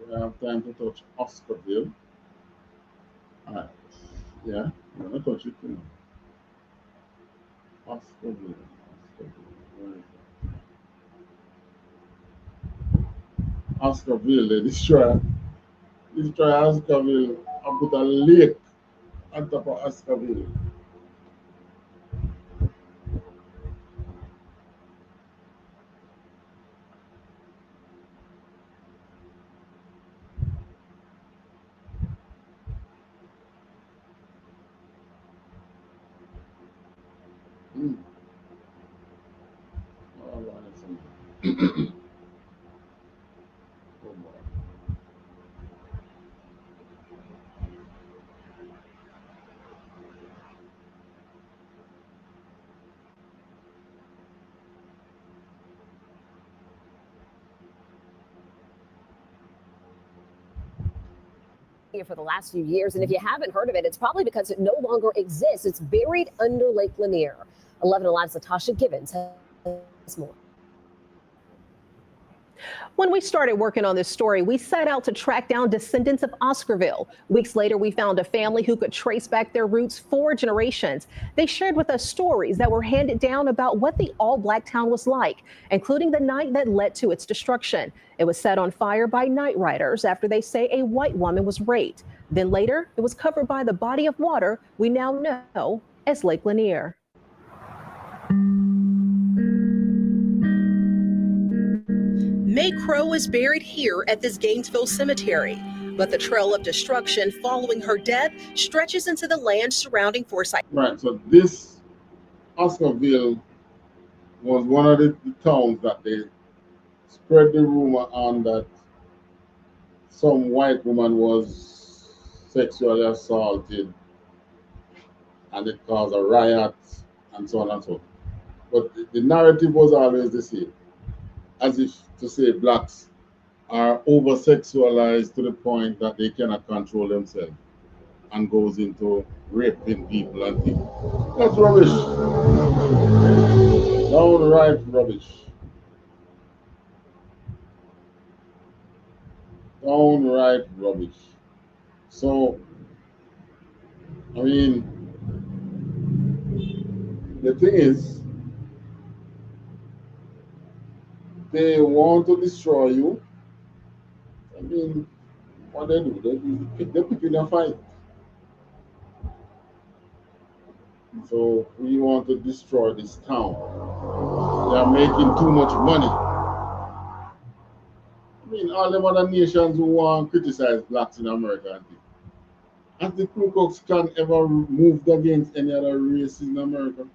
We have time to touch Oscarville. All right. Yeah, I'm going to touch it. Oscarville. Oscarville, they destroy Oscarville and put a lake on top of Oscarville. For the last few years, and if you haven't heard of it, it's probably because it no longer exists. It's buried under Lake Lanier. 11 Alive's Latasha Gibbons has more. When we started working on this story, we set out to track down descendants of Oscarville. Weeks later, we found a family who could trace back their roots 4 generations. They shared with us stories that were handed down about what the all-black town was like, including the night that led to its destruction. It was set on fire by night riders after they say a white woman was raped. Then later, it was covered by the body of water we now know as Lake Lanier. May Crow is buried here at this Gainesville cemetery, but the trail of destruction following her death stretches into the land surrounding Forsyth. Right, so this Oscarville was one of the towns that they spread the rumor on that some white woman was sexually assaulted and it caused a riot and so on and so forth. But the narrative was always the same, as if to say blacks are over-sexualized to the point that they cannot control themselves and goes into raping people and things. That's rubbish. Downright rubbish. Downright rubbish. So, I mean, the thing is, they want to destroy you. I mean, what they do, they pick in a fight. So we want to destroy this town. They are making too much money. I mean, all the other nations who want to criticize blacks in America, has the Ku Klux Klan ever moved against any other race in America?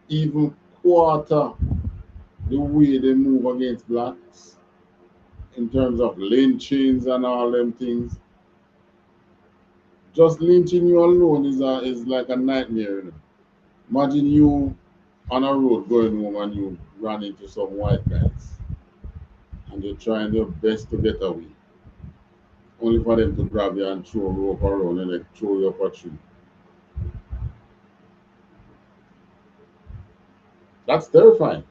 Even quarter the way they move against blacks in terms of lynchings and all them things. Just lynching you alone is like a nightmare. You know? Imagine you on a road going home and you run into some white guys and they're trying their best to get away, only for them to grab you and throw a rope around and then throw you up a tree. That's terrifying.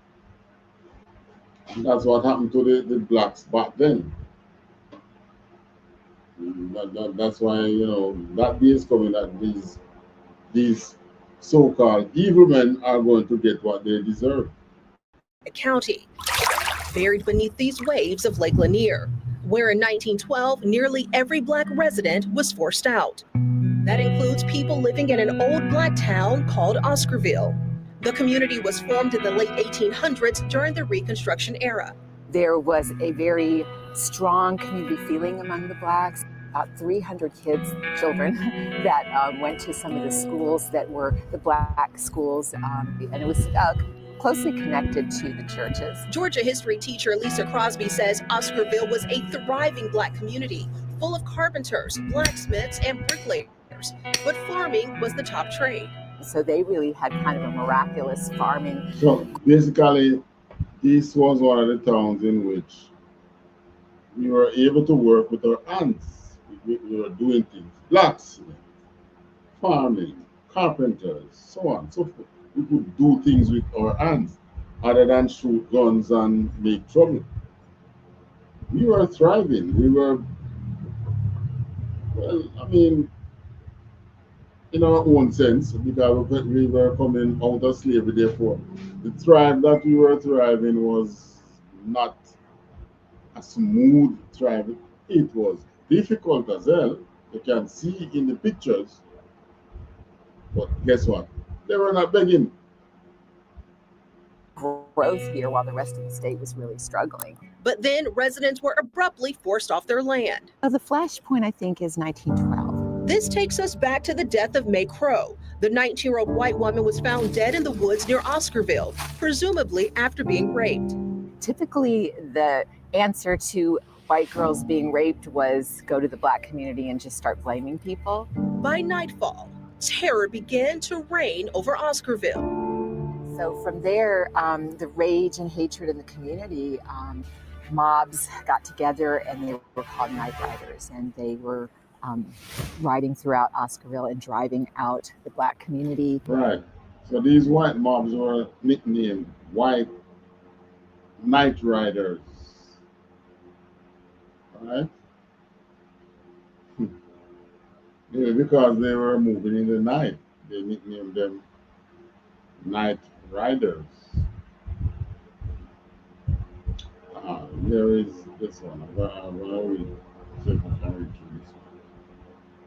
And that's what happened to the blacks back then. That's why, you know, that day is coming that these so-called evil men are going to get what they deserve. County, buried beneath these waves of Lake Lanier, where in 1912, nearly every black resident was forced out. That includes people living in an old black town called Oscarville. The community was formed in the late 1800s during the Reconstruction era. There was a very strong community feeling among the blacks. About 300 children that went to some of the schools that were the black schools, and it was closely connected to the churches. Georgia history teacher Lisa Crosby says Oscarville was a thriving black community, full of carpenters, blacksmiths, and bricklayers, but farming was the top trade. So they really had kind of a miraculous farming. So basically, this was one of the towns in which we were able to work with our hands. We were doing things, blacksmith, farming, carpenters, so on, so forth. We could do things with our hands other than shoot guns and make trouble. We were thriving. We were, well, I mean, in our own sense, because we were coming out of slavery, therefore, the thrive that we were thriving was not a smooth thriving. It was difficult as well. You can see in the pictures. But guess what? They were not begging. Growth here while the rest of the state was really struggling. But then residents were abruptly forced off their land. The flashpoint, I think, is 1912. This takes us back to the death of May Crow. The 19-year-old white woman was found dead in the woods near Oscarville, presumably after being raped. Typically, the answer to white girls being raped was go to the black community and just start blaming people. By nightfall, terror began to reign over Oscarville. So from there, the rage and hatred in the community, mobs got together and they were called night riders, and they were riding throughout Oscarville and driving out the black community. Right. So these white mobs were nicknamed white night riders. Right? Yeah, because they were moving in the night, they nicknamed them night riders. There is this one. I'm gonna read. See if I can read through this one.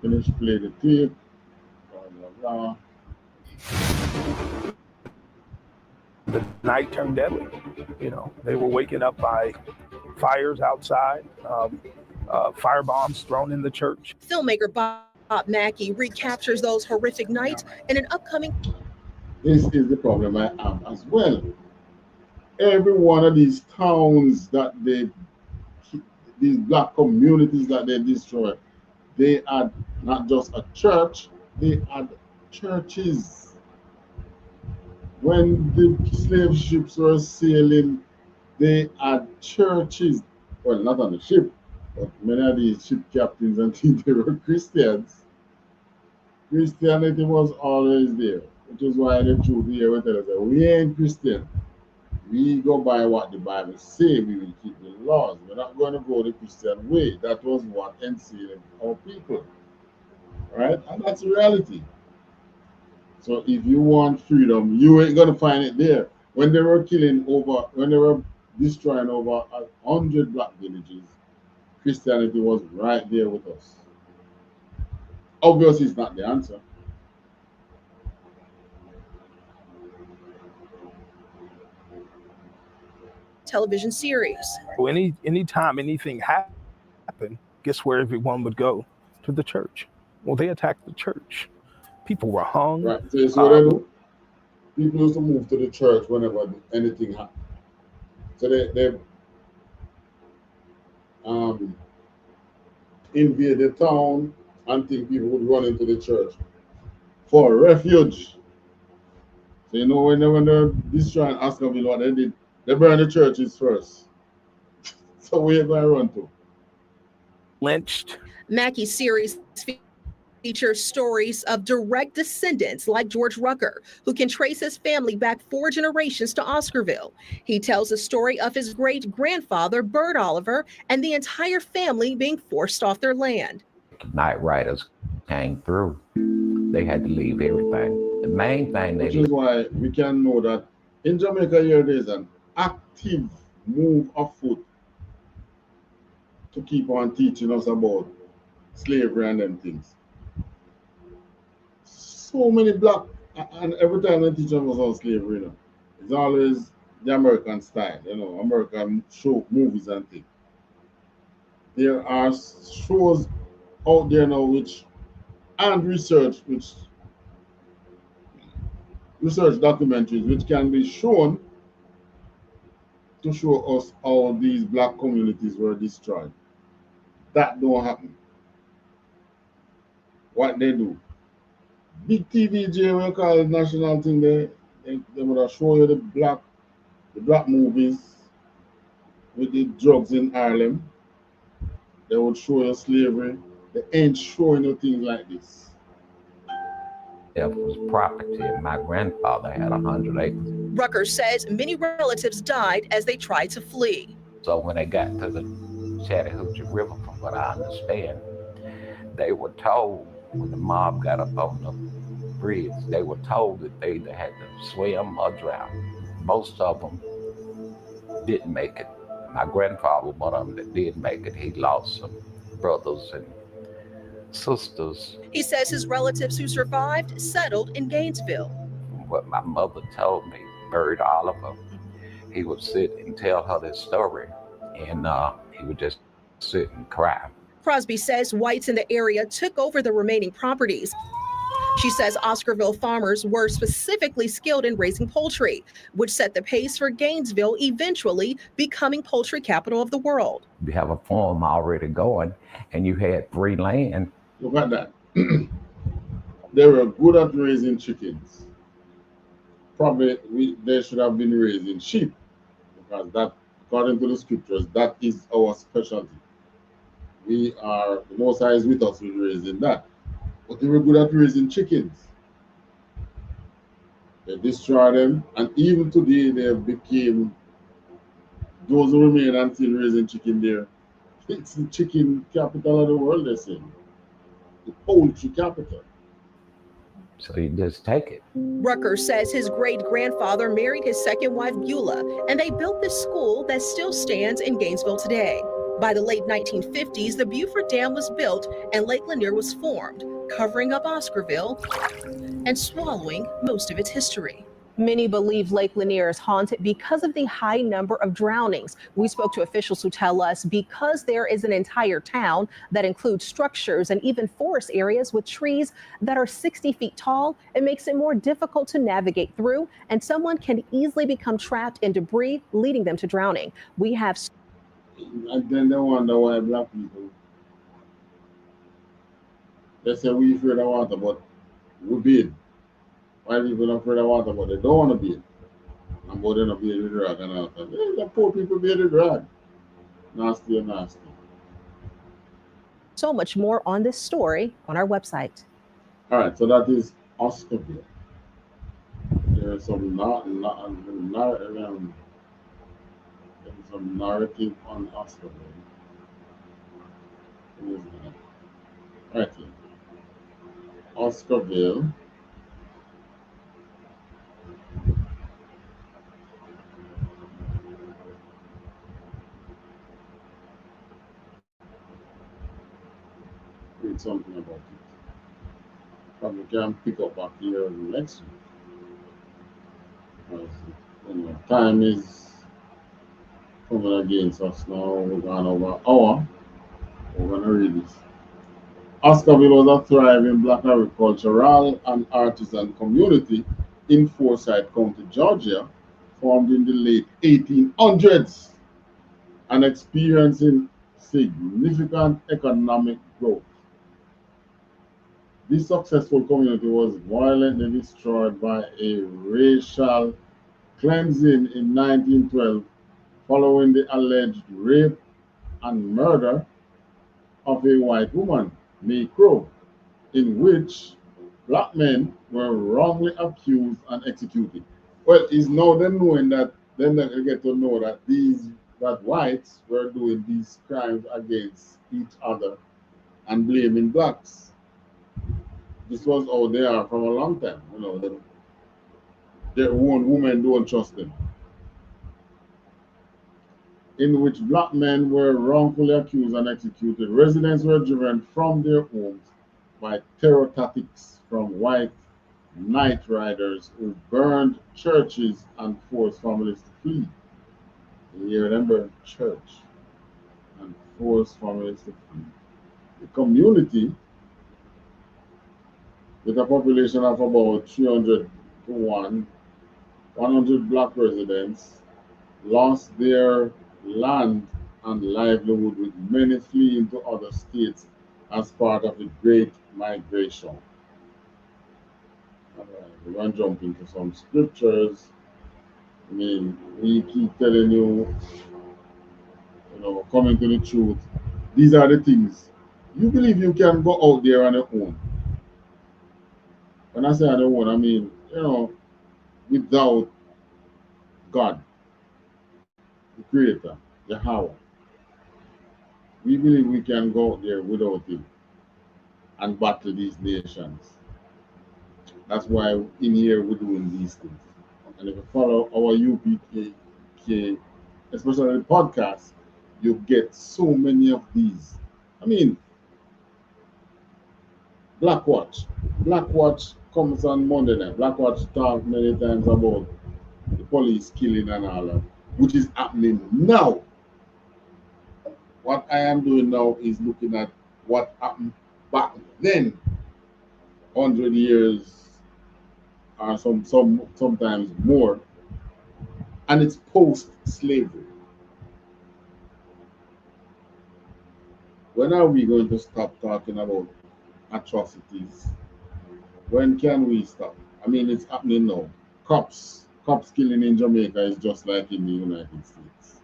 Finish, play the tape. Blah, blah, blah. The night turned deadly. You know, they were waking up by fires outside, fire bombs thrown in the church. Filmmaker Bob Mackey recaptures those horrific nights in an upcoming. This is the problem I have as well. Every one of these towns that these black communities that they destroy, they had not just a church, they had churches. When the slave ships were sailing, they had churches. Well, not on the ship, but many of these ship captains and things, they were Christians. Christianity was always there, which is why the truth here will tell us that we ain't Christian. We go by what the Bible says. We will keep the laws. We're not going to go the Christian way. That was what enslaved our people. Right? And that's the reality. So if you want freedom, you ain't going to find it there. When they were when they were destroying over 100 black villages, Christianity was right there with us. Obviously, it's not the answer. Television series. Anytime anything happened, guess where everyone would go? To the church. Well, they attacked the church. People were hung. Right. So what they do? people used to move to the church whenever anything happened. So they invade the town and think people would run into the church for refuge. So you know when they're destroying Oscarville, what they did, they burned the churches first. So where you going to run to? Lynched. Mackey's series features stories of direct descendants like George Rucker, who can trace his family back 4 generations to Oscarville. He tells a story of his great-grandfather, Bert Oliver, and the entire family being forced off their land. Night riders came through. They had to leave everything. The main thing Which is why we can know that in Jamaica here there's an active move afoot to keep on teaching us about slavery and them things. So many black, and every time they teach us about slavery, you know, it's always the American style, you know, American show movies and things. There are shows out there now and research documentaries which can be shown to show us how these black communities were destroyed. That don't happen. What they do? Big TVJ, we call it national thing, they would show you the black movies with the drugs in Ireland. They would show you slavery. They ain't showing you things like this. It was property, and my grandfather had 100 acres. Rucker says many relatives died as they tried to flee. So when they got to the Chattahoochee River, from what I understand, they were told, when the mob got up on the bridge, they were told that they either had to swim or drown. Most of them didn't make it. My grandfather, one of them that did make it, he lost some brothers and sisters. He says his relatives who survived settled in Gainesville. What my mother told me, Bert Oliver, he would sit and tell her this story, and he would just sit and cry. Crosby says whites in the area took over the remaining properties. She says Oscarville farmers were specifically skilled in raising poultry, which set the pace for Gainesville eventually becoming poultry capital of the world. You have a farm already going, and you had free land. Look at that. They were good at raising chickens. Probably they should have been raising sheep, because that, according to the scriptures, that is our specialty. The Most High is with us with raising that. But they were good at raising chickens. They destroyed them, and even today they became, those who remain until raising chicken there. It's the chicken capital of the world, they say. The poultry capital. So you just take it. Rucker says his great-grandfather married his second wife, Beulah, and they built this school that still stands in Gainesville today. By the late 1950s, the Beaufort Dam was built and Lake Lanier was formed, covering up Oscarville and swallowing most of its history. Many believe Lake Lanier is haunted because of the high number of drownings. We spoke to officials who tell us because there is an entire town that includes structures and even forest areas with trees that are 60 feet tall, it makes it more difficult to navigate through, and someone can easily become trapped in debris, leading them to drowning. We have... And then they wonder why black people, they say we afraid of water, but we bathe. Why people are afraid of water, but they don't want to bathe. And but they don't bathe with drag and all that. The poor people bathe with drag. Nasty and nasty. So much more on this story on our website. All right, so that is Oscarville. There is some narrative on Oscarville. All right, Oscarville. Read something about it. Probably can pick up back here next week. You know, time is coming against us now. We're going over an hour. We're going to read this. Oscarville was a thriving black agricultural and artisan community in Forsyth County, Georgia, formed in the late 1800s and experiencing significant economic growth. This successful community was violently destroyed by a racial cleansing in 1912 following the alleged rape and murder of a white woman, May Crow, in which black men were wrongly accused and executed. Well, it's now them knowing that then they get to know that that whites were doing these crimes against each other and blaming blacks. This was how they are from a long time. You know, their own women don't trust them. In which black men were wrongfully accused and executed. Residents were driven from their homes by terror tactics from white night riders who burned churches and forced families to flee. You remember church and forced families to flee. The community, with a population of about 300 to 100 black residents, lost their land and livelihood, with many fleeing to other states as part of the Great Migration. All right, we're going to jump into some scriptures. I mean, we keep telling you, coming to the truth. These are the things. You believe you can go out there on your own. When I say on your own, I mean, without God, the Creator, Yahweh. We believe we can go out there without Him and battle these nations. That's why in here we're doing these things. And if you follow our UPK, especially the podcast, you get so many of these. I mean, Black Watch. Black Watch comes on Monday night. Black Watch talks many times about the police killing and all that, which is happening now. What I am doing now is looking at what happened back then, 100 years or sometimes more, and it's post-slavery. When are we going to stop talking about atrocities? When can we stop? I mean, it's happening now. Cops killing in Jamaica is just like in the United States.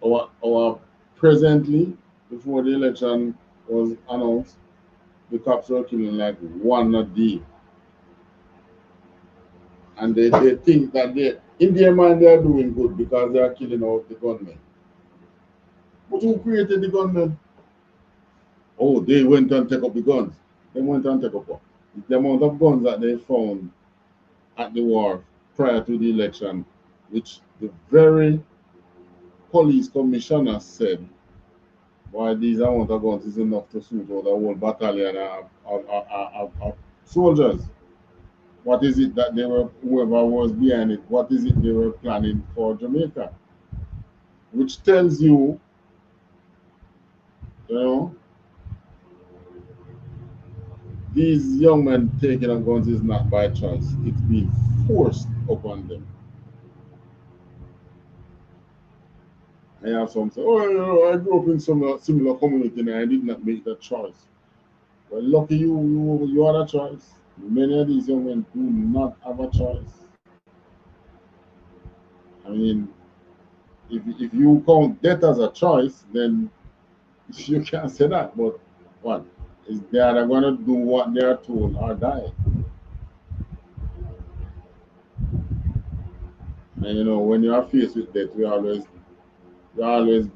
Our presently, before the election was announced, the cops were killing like one a day. And they think that in their mind they are doing good because they are killing out the gunmen. But who created the gunmen? Oh, they went and take up the guns. They went and take up what? The amount of guns that they found at the war prior to the election, which the very police commissioner said, why these amount of guns is enough to suit out a whole battalion of soldiers. What is it that whoever was behind it, what is it they were planning for Jamaica? Which tells you, these young men taking up guns is not by choice. It's being forced upon them. I have some say, I grew up in some similar community and I did not make that choice. Well, lucky you had a choice. Many of these young men do not have a choice. I mean, if you count death as a choice, then you can't say that. But what? Is they are going to do what they are told or die. And when you are faced with death, we always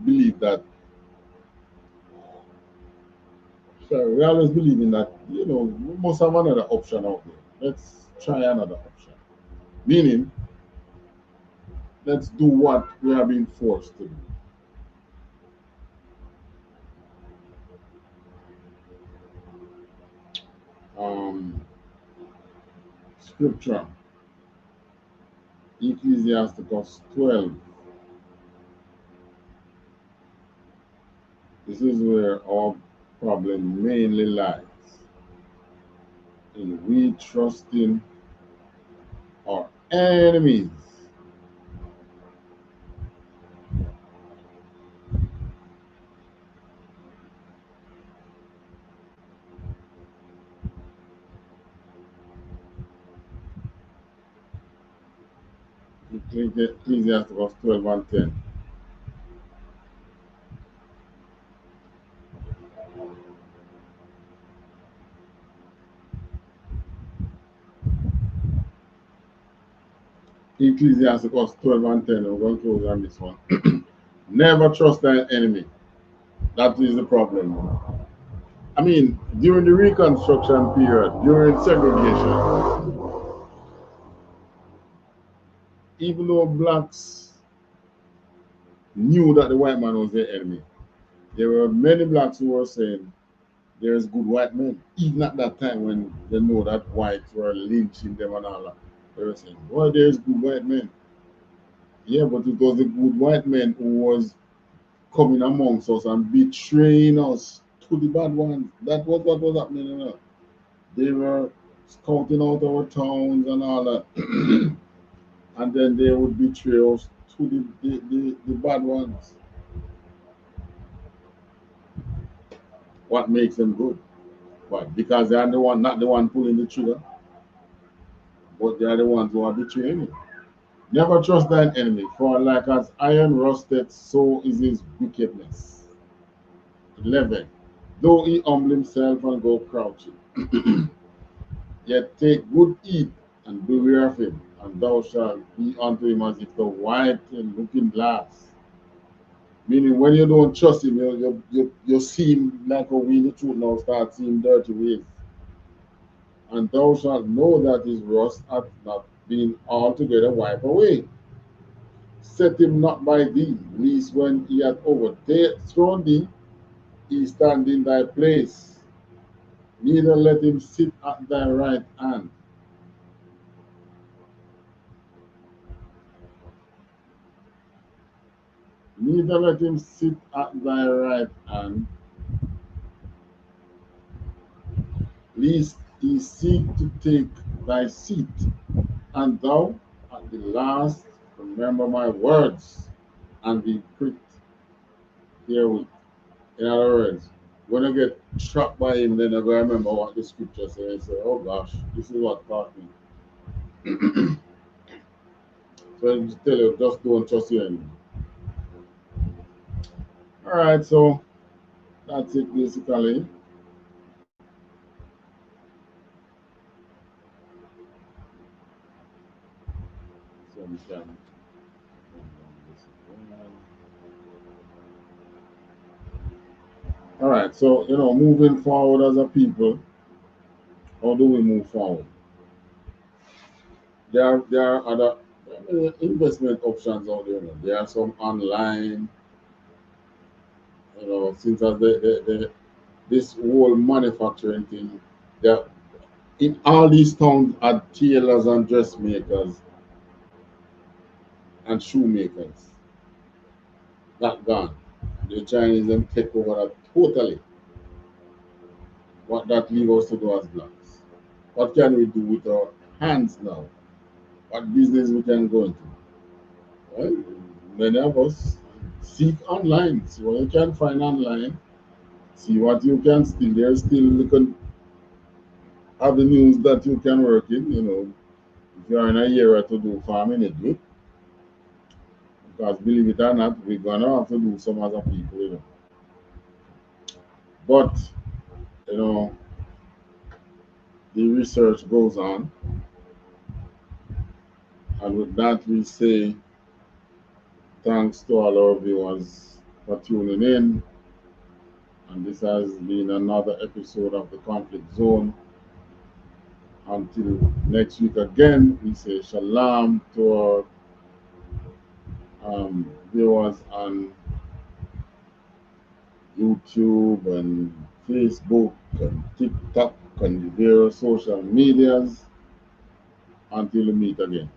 believe that. Sorry, we always believe in that. We must have another option out there. Let's try another option. Meaning, let's do what we are being forced to do. Scripture, Ecclesiasticus 12. This is where our problem mainly lies. In we trusting our enemies. Ecclesiastes 12 and 10. Ecclesiastes 12 and 10. We're going to close on this one. Never trust thine enemy. That is the problem. I mean, during the Reconstruction period, during segregation, even though blacks knew that the white man was their enemy, there were many blacks who were saying, there's good white men. Even at that time when they know that whites were lynching them and all that, they were saying, well, there's good white men. Yeah, but it was the good white men who was coming amongst us and betraying us to the bad ones. That was what was happening. You know? They were scouting out our towns and all that. And then they would betray us to the bad ones. What makes them good? But because they are the one, not the one pulling the trigger, but they are the ones who are betraying you. Never trust thine enemy, for like as iron rusted, so is his wickedness. 11. Though he humble himself and go crouching, yet take good heed and beware of him, and thou shalt be unto him as if the white in looking glass. Meaning, when you don't trust him, you see him like a wheel of truth now, start seeing dirty ways. And thou shalt know that his rust hath not been altogether wiped away. Set him not by thee, lest when he hath overthrown thee, he stand in thy place. Neither let him sit at thy right hand. Neither let him sit at thy right hand, lest he seek to take thy seat. And thou, at the last, remember my words, and be pricked herewith. In other words, when I get trapped by him, then I go remember what the scripture says and say, oh gosh, this is what caught me. So I just tell you, just don't trust your enemy. Alright, so that's it basically. So we can all right, so moving forward as a people, how do we move forward? There are other investment options out there. There are some online, since as this whole manufacturing thing, there in all these towns are tailors and dressmakers and shoemakers. That gone. The Chinese them take over that totally. What that leaves us to do as blacks? What can we do with our hands now? What business we can go into? Well, many of us seek online, see what you can find online, see what you can still. There's still little avenues that you can work in. If you're in a area to do farming, it do. Because believe it or not, we're gonna have to do some other people. But the research goes on, and with that we say thanks to all our viewers for tuning in, and this has been another episode of the Conflict Zone. Until next week again, we say shalom to our viewers on YouTube and Facebook and TikTok and the various social medias. Until we meet again.